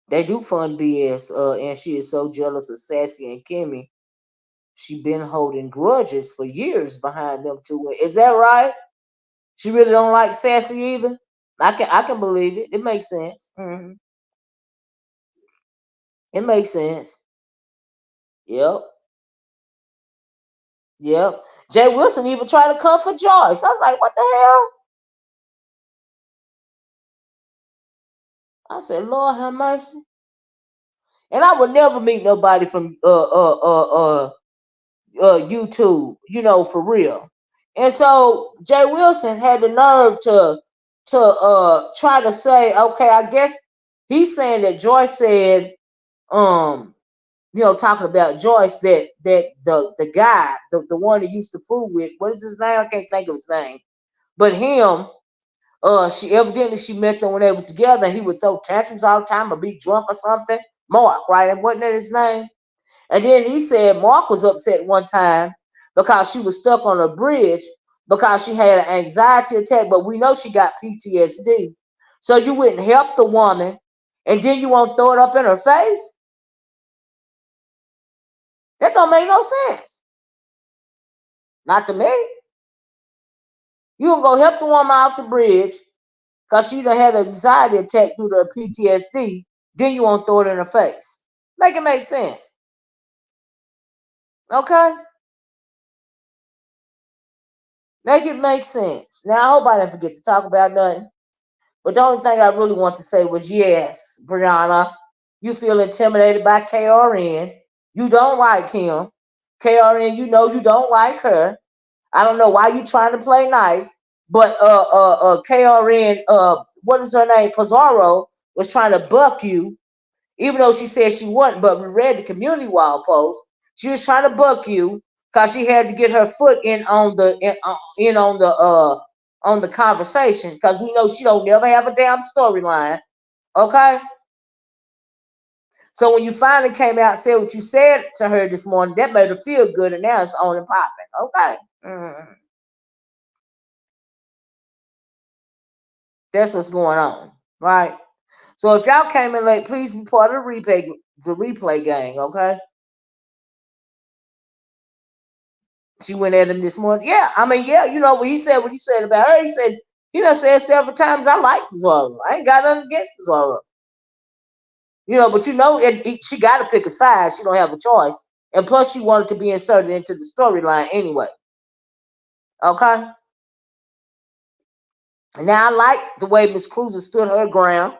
they do fun BS. And she is so jealous of Sassy and Kimmy. She been holding grudges for years behind them two. Is that right? She really don't like Sassy either? I can believe it. It makes sense. It makes sense. Yep. Yep. Jay Wilson even tried to comfort Joyce. I was like, what the hell? I said, Lord have mercy. And I would never meet nobody from YouTube, for real. And so Jay Wilson had the nerve to try to say, okay, I guess he's saying that Joyce said, talking about Joyce, that the guy, the one that used to fool with, what is his name? I can't think of his name. But him, she met them when they was together, and he would throw tantrums all the time or be drunk or something. Mark, right? And wasn't that his name? And then he said Mark was upset one time because she was stuck on a bridge because she had an anxiety attack, but we know she got PTSD. So you wouldn't help the woman, and then you won't throw it up in her face? That don't make no sense. Not to me. You don't go help the woman off the bridge because she done had an anxiety attack due to her PTSD, then you won't throw it in her face. Make it make sense. Okay? Make it make sense. Now, I hope I didn't forget to talk about nothing. But the only thing I really want to say was, yes, Brianna, you feel intimidated by KRN. You don't like him. KRN, you know you don't like her. I don't know why you trying to play nice, but KRN, what is her name? Pizarro was trying to buck you, even though she said she wasn't. But we read the community wall post. She was trying to buck you because she had to get her foot in on the on the conversation, because we know she don't never have a damn storyline. Okay. So when you finally came out and said what you said to her this morning, that made her feel good, and now it's on and popping. Okay. That's what's going on, right? So if y'all came in late, please be part of the replay gang, okay? She went at him this morning. Yeah, I mean, yeah, what he said about her. He said, he done said several times, I like Pizarro. I ain't got nothing against Pizarro. But she got to pick a side. She don't have a choice. And plus, she wanted to be inserted into the storyline anyway. Okay? Now, I like the way Miss Cruiser stood her ground.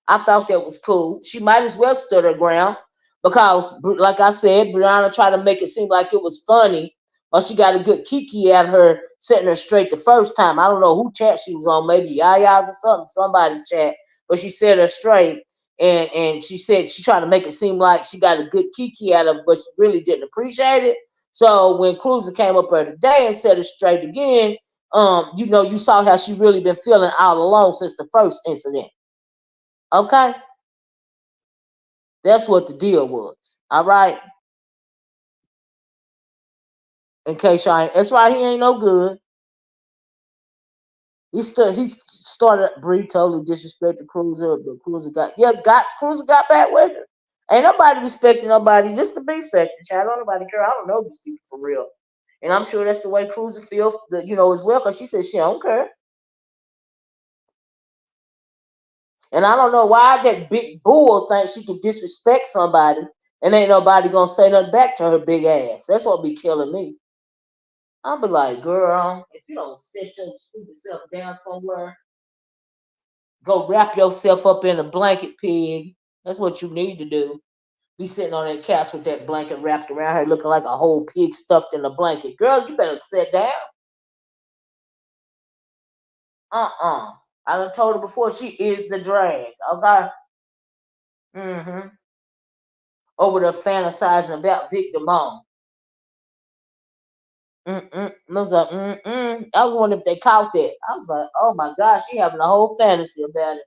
I thought that was cool. She might as well stood her ground because, like I said, Brianna tried to make it seem like it was funny, or she got a good kiki at her, setting her straight the first time. I don't know who chat she was on, maybe Yaya's or something, somebody's chat, but she set her straight, and she said she tried to make it seem like she got a good kiki at her, but she really didn't appreciate it. So when Cruiser came up her today and set her straight again, you saw how she really been feeling all along since the first incident. Okay? That's what the deal was. All right? In case y'all ain't, that's right, he ain't no good. He started Bree totally disrespected Cruiser, but Cruiser got back with her. Ain't nobody respecting nobody just to be second child. Don't nobody care. I don't know these people for real. And I'm sure that's the way Cruiser feels, as well, because she said she don't care. And I don't know why that big bull thinks she can disrespect somebody and ain't nobody gonna say nothing back to her big ass. That's what be killing me. I'll be like, girl, if you don't sit your stupid self down somewhere, go wrap yourself up in a blanket, pig. That's what you need to do. Be sitting on that couch with that blanket wrapped around her, looking like a whole pig stuffed in a blanket. Girl, you better sit down. I done told her before, she is the drag. Okay? Mm-hmm. Over there fantasizing about Victor Mom. I was like, I was wondering if they caught that. I was like, oh my gosh, she having a whole fantasy about it.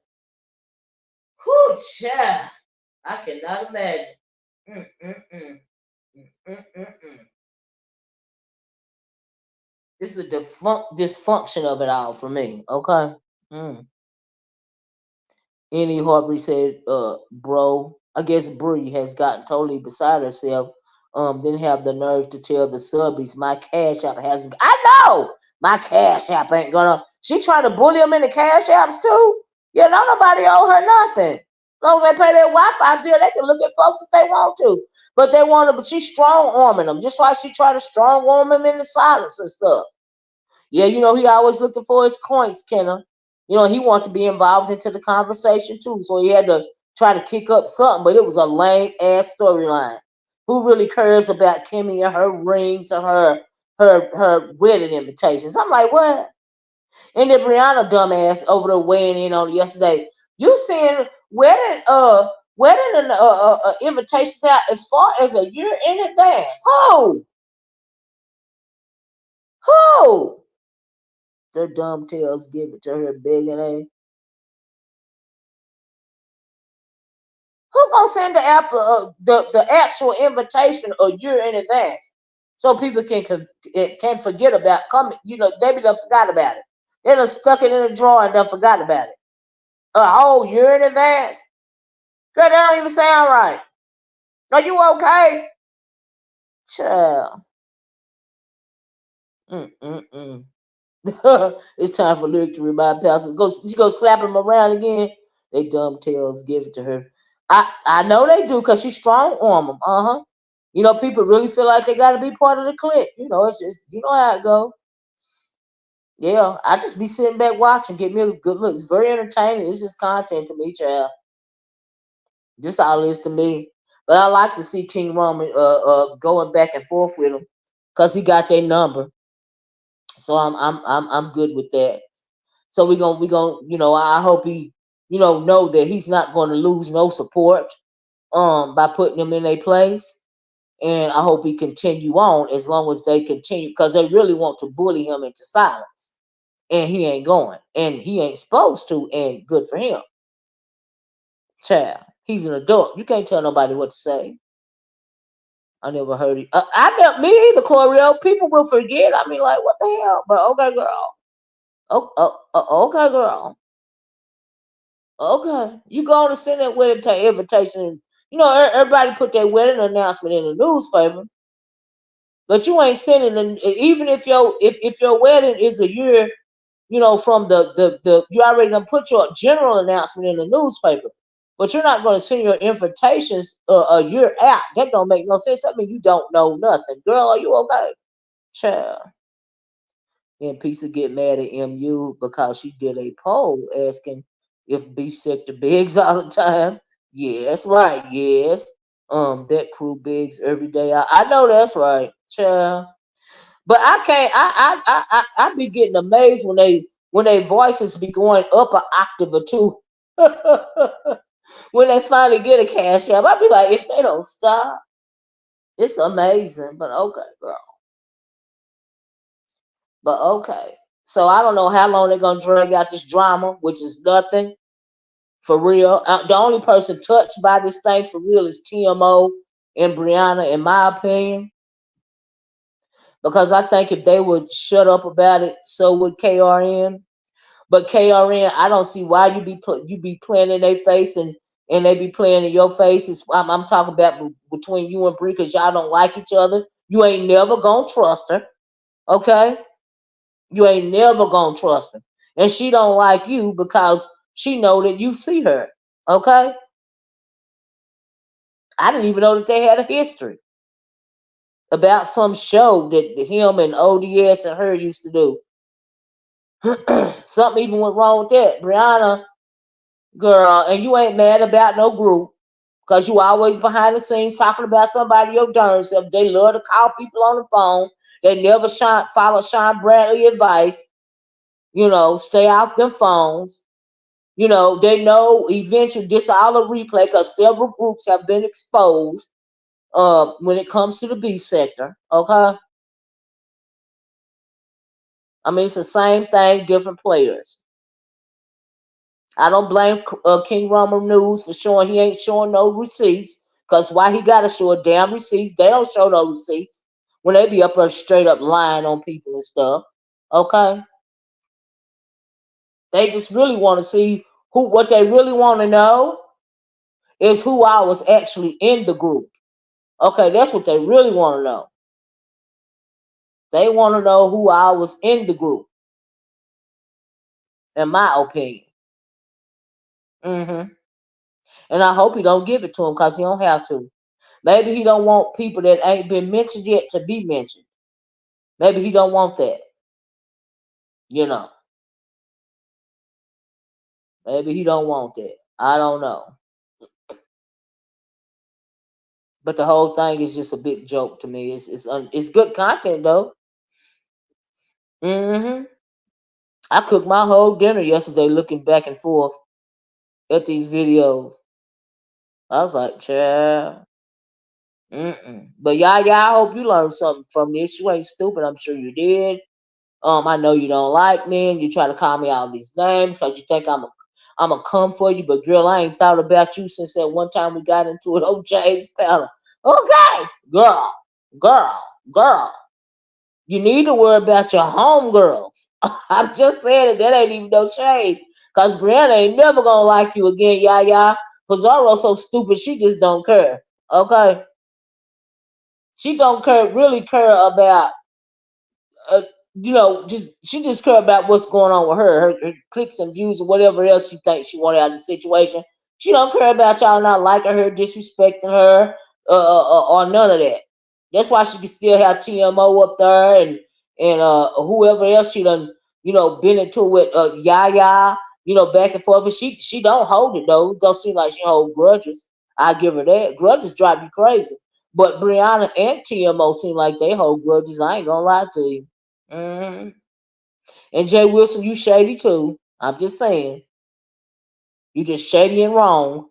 Whew, child. I cannot imagine. Mm-mm-mm. Mm-mm-mm. This is the dysfunction of it all for me. Okay. Mm. Annie Harbury said, bro, I guess Bree has gotten totally beside herself. Didn't have the nerve to tell the subbies my cash app hasn't. I know my cash app ain't gonna. She trying to bully them in the cash apps too. Yeah, no, nobody owe her nothing. As long as they pay their Wi-Fi bill, they can look at folks if they want to. But they want to. But she's strong arming them, just like she tried to strong arm them in the silence and stuff. Yeah, he always looking for his coins, Kenna. He wanted to be involved into the conversation too. So he had to try to kick up something, but it was a lame ass storyline. Who really cares about Kimmy and her rings and her wedding invitations? I'm like, what? And then Brianna dumbass over there weighing in on it yesterday. You seeing wedding and invitations out as far as a year in advance. Who? Their dumb tails give it to her begging ass. Who gonna send the actual invitation a year in advance so people can forget about coming? They be done forgot about it. They done stuck it in a drawer and done forgot about it. A whole year in advance. Girl, that don't even sound right. Are you okay? Child. Mm-mm-mm. It's time for Lyric to remind Pastor. She go slap him around again. They dumb tails give it to her. I know they do because she's strong on them. People really feel like they got to be part of the clique. It's just how it go. Yeah, I just be sitting back watching, get me a good look. It's very entertaining. It's just content to me, child. Just all it is to me. But I like to see King Roman going back and forth with him because he got their number. So I'm good with that. So we gonna I hope he know that he's not going to lose no support by putting them in their place, and I hope he continue on as long as they continue because they really want to bully him into silence, and he ain't going, and he ain't supposed to, and good for him. Child, he's an adult. You can't tell nobody what to say. I never heard it. I never me either, Clorio. People will forget. I mean, like, what the hell? But okay, girl. Okay, girl. Okay, you go on to send that wedding invitation. Everybody put their wedding announcement in the newspaper, but you ain't sending them. Even if your wedding is a year, from the you already done put your general announcement in the newspaper, but you're not going to send your invitations a year out. That don't make no sense. I mean, you don't know nothing, girl. Are you okay, child? And Pizza get mad at MU because she did a poll asking if beef sector bigs all the time. Yes, right. Yes. That crew bigs every day. I know that's right, child. But I can't. I be getting amazed when they voices be going up an octave or two. When they finally get a cash app, I be like, if they don't stop, it's amazing. But okay, girl. But okay. So I don't know how long they're gonna drag out this drama, which is nothing for real. The only person touched by this thing for real is TMO and Brianna, in my opinion. Because I think if they would shut up about it, so would KRN. But KRN, I don't see why you be playing in their face and and they be playing in your faces. I'm talking about between you and Bree because y'all don't like each other. You ain't never gonna trust her, okay? You ain't never gonna trust her, and she don't like you because she know that you see her, okay? I didn't even know that they had a history about some show that him and ODS and her used to do. Something even went wrong with that, Brianna, girl, and you ain't mad about no group. Because you always behind the scenes talking about somebody your darn self. They love to call people on the phone. They never follow Sean Bradley advice. You know, stay off them phones. You know, they know eventually this all a replay because several groups have been exposed when it comes to the B sector. Okay? I mean, it's the same thing, different players. I don't blame King Rama News for showing he ain't showing no receipts. Because why he got to show a damn receipts? They don't show no receipts when they be up there straight up lying on people and stuff. Okay? They just really want to see what they really want to know is who I was actually in the group. Okay, that's what they really want to know. They want to know who I was in the group, in my opinion. And I hope he don't give it to him because he don't have to. Maybe he don't want people that ain't been mentioned yet to be mentioned. Maybe he don't want that. You know. Maybe he don't want that. I don't know. But the whole thing is just a big joke to me. It's good content though. I cooked my whole dinner yesterday looking back and forth at these videos. I was like, child. But yeah, I hope you learned something from this. You ain't stupid. I'm sure you did. I know you don't like me, and you try to call me all these names because you think I'm a come for you. But girl, I ain't thought about you since that one time we got into it on James Panel. Okay, girl. You need to worry about your homegirls. I'm just saying that ain't even no shade. Cause Brianna ain't never gonna like you again, Yaya. Pizarro so stupid she just don't care. Okay? She don't really care about just she just care about what's going on with her clicks and views or whatever else she thinks she wanted out of the situation. She don't care about y'all not liking her, disrespecting her, or none of that. That's why she can still have TMO up there and whoever else she done been into with Yaya, back and forth. And she don't hold it though. It don't seem like she hold grudges. I give her that. Grudges drive you crazy. But Brianna and TMO seem like they hold grudges. I ain't gonna lie to you. And Jay Wilson, you shady too. I'm just saying. You just shady and wrong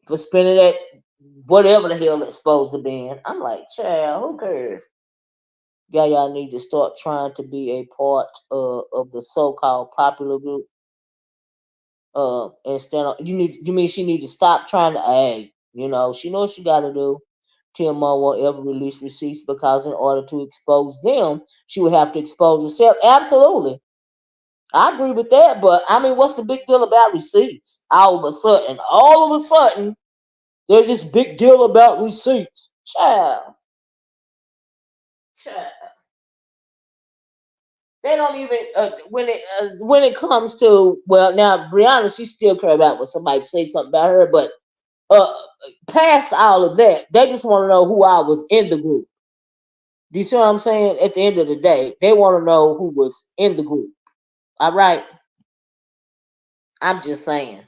for spending that whatever the hell it's supposed to be. I'm like, child, who cares? Y'all need to start trying to be a part of the so-called popular group. Instead of you mean she need to stop trying to she knows what she gotta do. TMO won't ever release receipts because in order to expose them, she would have to expose herself. Absolutely. I agree with that, but I mean, what's the big deal about receipts? All of a sudden, there's this big deal about receipts. Child. They don't even when it comes to now Brianna, she still care about when somebody say something about her, but uh past all of that, they just want to know who I was in the group. Do you see what I'm saying? At the end of the day, they want to know who was in the group. All right. I'm just saying.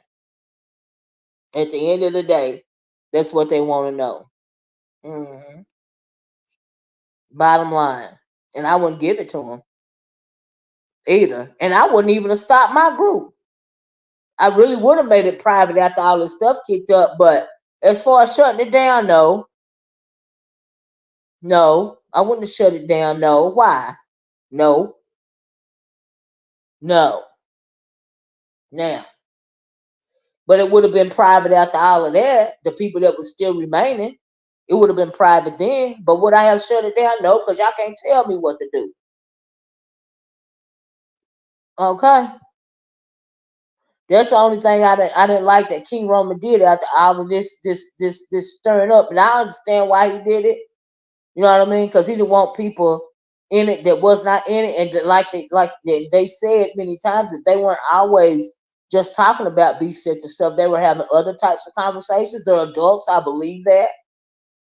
At the end of the day, that's what they want to know. Bottom line. And I wouldn't give it to them either. And I wouldn't even have stopped my group. I really would have made it private after all this stuff kicked up. But as far as shutting it down, no. No. I wouldn't have shut it down. No. Why? No. No. Now. But it would have been private after all of that. The people that was still remaining, it would have been private then. But would I have shut it down? No, because y'all can't tell me what to do. Okay. That's the only thing I didn't like that King Roman did after all of this stirring up. And I understand why he did it. You know what I mean? Because he didn't want people in it that was not in it, and that, like they said many times, that they weren't always just talking about beef and stuff. They were having other types of conversations. They're adults, I believe that.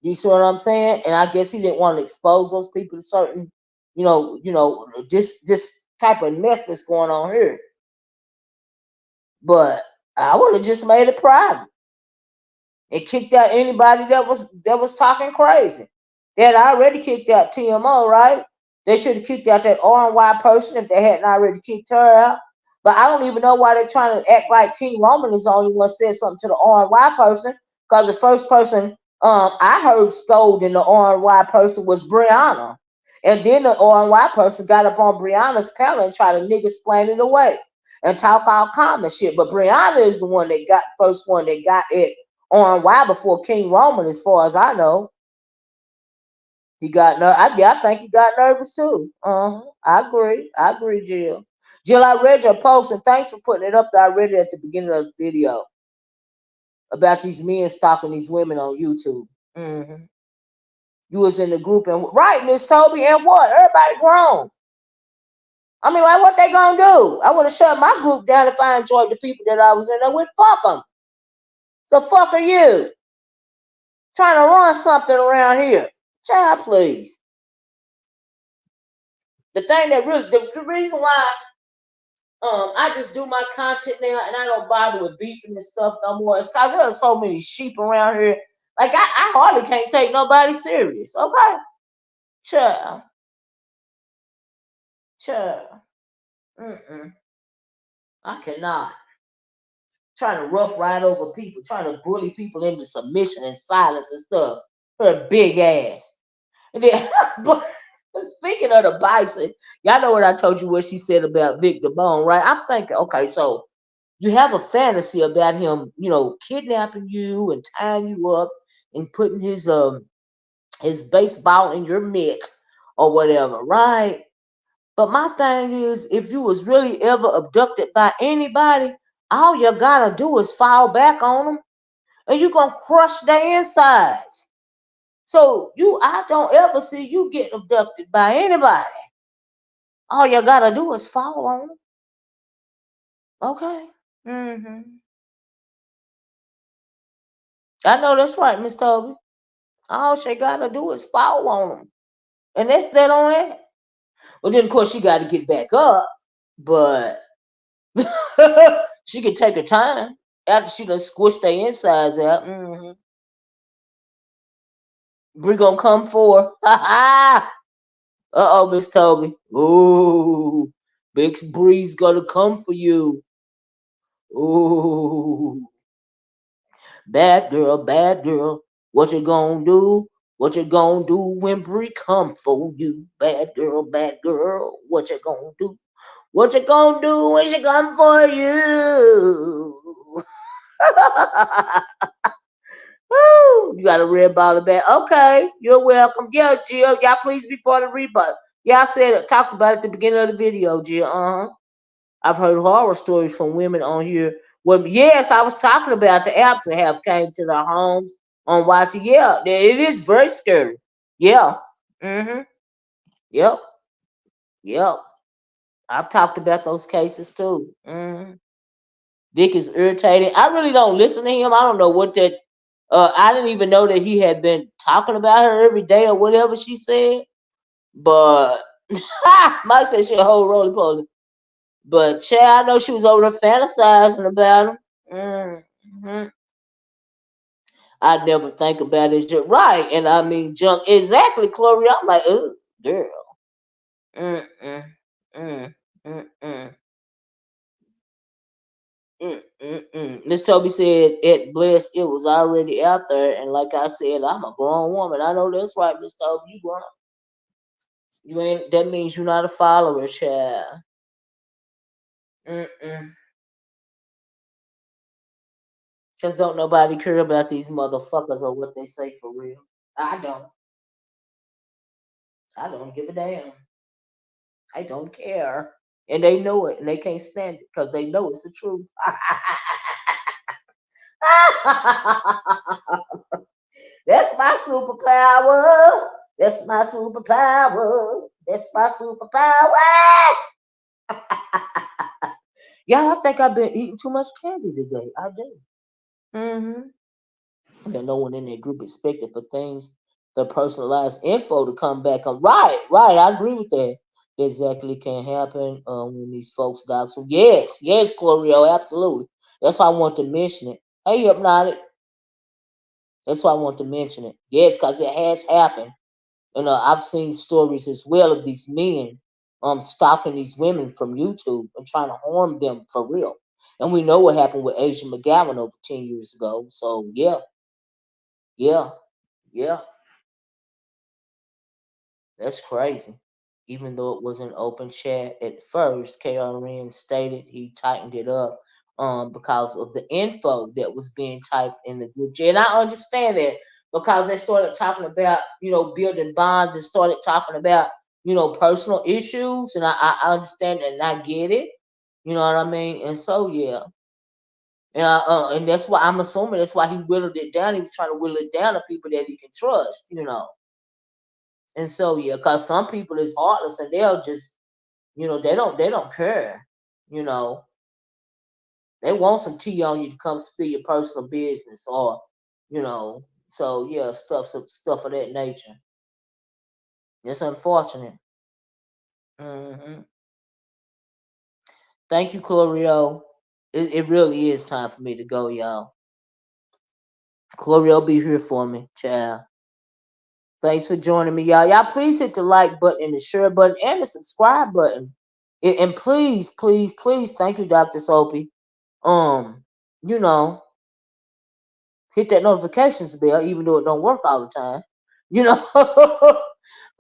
Do you see what I'm saying? And I guess he didn't want to expose those people to certain, this type of mess that's going on here. But I would have just made it private and kicked out anybody that was talking crazy. They had already kicked out TMO, right? They should have kicked out that RY person if they hadn't already kicked her out. But I don't even know why they're trying to act like King Roman is the only one said something to the RY person. Because the first person I heard scolding the RY person was Brianna. And then the RY person got up on Brianna's panel and tried to nigga explain it away and talk all common shit. But Brianna is the one that got first one that got it on why before King Roman, as far as I know. He got I think he got nervous too. I agree, Jill. Jill, I read your post and thanks for putting it up there. I read it at the beginning of the video about these men stalking these women on YouTube. You was in the group and right, Miss Toby, and what? Everybody grown. I mean, like, what they gonna do? I would have shut my group down if I enjoyed the people that I was in there with. Fuck them. The fuck are you? Trying to run something around here. Child, please. The thing that really, the reason why I just do my content now and I don't bother with beefing and stuff no more, is because there are so many sheep around here. Like, I hardly can't take nobody serious. Okay? Child. I cannot. Trying to rough ride over people, trying to bully people into submission and silence and stuff. Her big ass. And then, but speaking of the bison, y'all know what I told you what she said about Victor Bone, right? I'm thinking, okay, so you have a fantasy about him, kidnapping you and tying you up and putting his baseball in your mitt or whatever, right? But my thing is, if you was really ever abducted by anybody, all you gotta do is fall back on them, and you gonna crush their insides. So I don't ever see you get abducted by anybody. All you gotta do is fall on them. Okay. I know that's right, Miss Toby. All she gotta do is fall on them, and that's that on that. Well, then of course she got to get back up, but she can take her time after she done squished their insides out. Bree gonna come for her. Uh-oh, Miss Toby. Ooh, Big Bree's gonna come for you. Ooh, bad girl. What you gonna do? What you gonna do when Bree come for you? Bad girl. What you gonna do? What you gonna do when she come for you? Woo, you got a red ball back. Okay, you're welcome. Yeah, Jill, y'all please be part of the rebut. Y'all talked about it at the beginning of the video, Jill. I've heard horror stories from women on here. Well, yes, I was talking about the apps that have came to their homes on YT. Yeah, it is very scary. Yeah. Yep. Yep. I've talked about those cases too. Dick is irritating. I really don't listen to him. I don't know what that. I didn't even know that he had been talking about her every day or whatever she said. But Mike said she a whole roly poly. But I know she was over there fantasizing about him. I never think about it. Just right, and I mean junk exactly, Chloe. I'm like, oh, girl. Mm mm mm mm mm. Miss Toby said at Bless it was already out there, and like I said, I'm a grown woman. I know that's right, Miss Toby. You grown. You ain't. That means you're not a follower, child. Cause don't nobody care about these motherfuckers or what they say for real. I don't. I don't give a damn. I don't care. And they know it, and they can't stand it because they know it's the truth. That's my superpower. That's my superpower. That's my superpower. Y'all, I think I've been eating too much candy today. I do. And no one in that group expected for things, the personalized info to come back on. Right, right. I agree with that. Exactly can happen when these folks doc. So yes, Chlorio, absolutely. That's why I want to mention it. Hey, Hypnotic. That's why I want to mention it. Yes, because it has happened. And I've seen stories as well of these men stalking these women from YouTube and trying to harm them for real. And we know what happened with Asia McGowan over 10 years ago. So yeah, yeah. That's crazy. Even though it was an open chat at first, KRN stated he tightened it up because of the info that was being typed in the group chat. And I understand that because they started talking about, building bonds and started talking about, personal issues. And I understand that and I get it. You know what I mean? And so, yeah. And that's why I'm assuming that's why he whittled it down. He was trying to whittle it down to people that he can trust. And so yeah, cause some people is heartless and they'll just, they don't care. You know, they want some tea on you to come spill your personal business or, so yeah, stuff of that nature. It's unfortunate. hmm Thank you, Chlorio. It really is time for me to go, y'all. Chlorio be here for me, child. Thanks for joining me, y'all. Y'all please hit the like button and the share button and the subscribe button. And please, please, please, thank you, Dr. Soapy. Um, you know, hit that notifications bell, even though it don't work all the time. You know.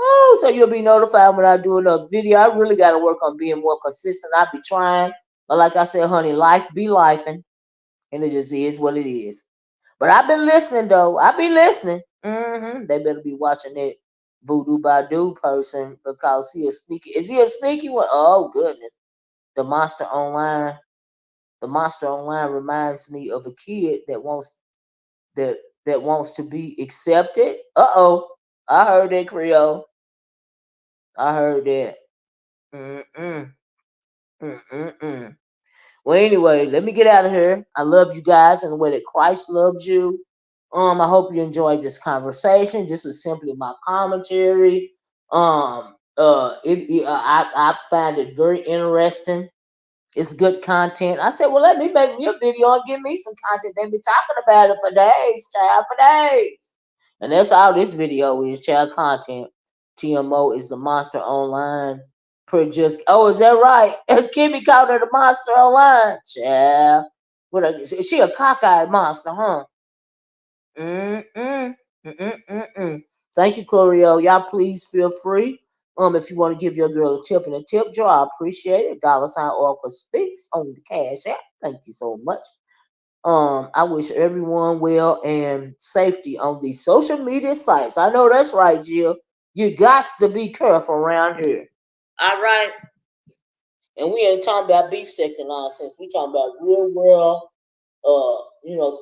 Oh, so you'll be notified when I do another video. I really gotta work on being more consistent. I be trying. But like I said, honey, life be lifing. And it just is what it is. But I've been listening though. I be listening. They better be watching that Voodoo Badu person because he a sneaky. Is he a sneaky one? Oh goodness. The monster online. The monster online reminds me of a kid that that wants to be accepted. I heard that Creole. I heard that. Mm-mm. Mm-mm-mm. Well, anyway, let me get out of here. I love you guys in the way that Christ loves you. I hope you enjoyed this conversation. This was simply my commentary. I find it very interesting. It's good content. I said, well, let me make me a video and give me some content. They be talking about it for days, child, for days. And that's all this video is, child content. TMO is the monster online. Is that right? As Kimmy called her the monster online. Child. She a cockeyed monster, huh? Mm-mm. Mm-mm-mm-mm. Thank you, Chlorio. Y'all please feel free. If you want to give your girl a tip in a tip jar, I appreciate it. $ Oracle speaks on the Cash App. Thank you so much. I wish everyone well and safety on these social media sites. I know that's right, Jill. You got to be careful around here. All right. And we ain't talking about beef sector nonsense. We talking about real world,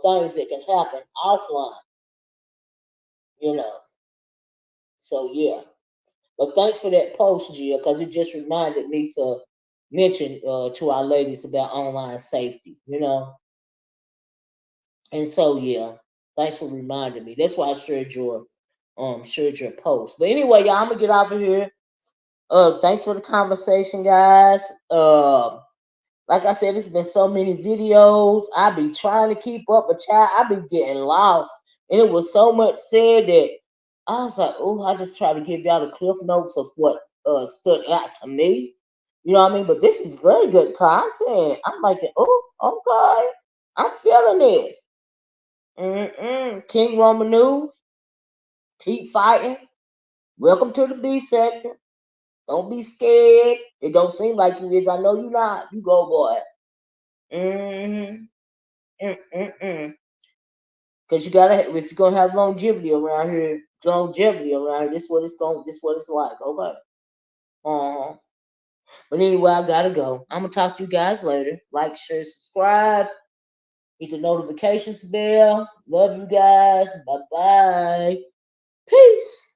things that can happen offline. You know. So yeah. But thanks for that post, Jill, because it just reminded me to mention to our ladies about online safety. And so yeah, thanks for reminding me. That's why I shared your post. But anyway, y'all, I'm gonna get off of here. Thanks for the conversation, guys. Like I said, it's been so many videos. I be trying to keep up, but child, I be getting lost. And it was so much said that I was like, oh, I just try to give y'all the cliff notes of what stood out to me. You know what I mean? But this is very good content. I'm like, oh, okay. I'm feeling this. King Romanu, keep fighting. Welcome to the beef sector. Don't be scared. It don't seem like you is. I know you not. You go, boy. Mm-hmm. Mm-mm-mm. Because you gotta, if you're gonna have longevity around here, this what it's like. Okay. Uh-huh. But anyway, I gotta go. I'm gonna talk to you guys later. Like, share, subscribe, hit the notifications bell. Love you guys. Bye bye. Peace.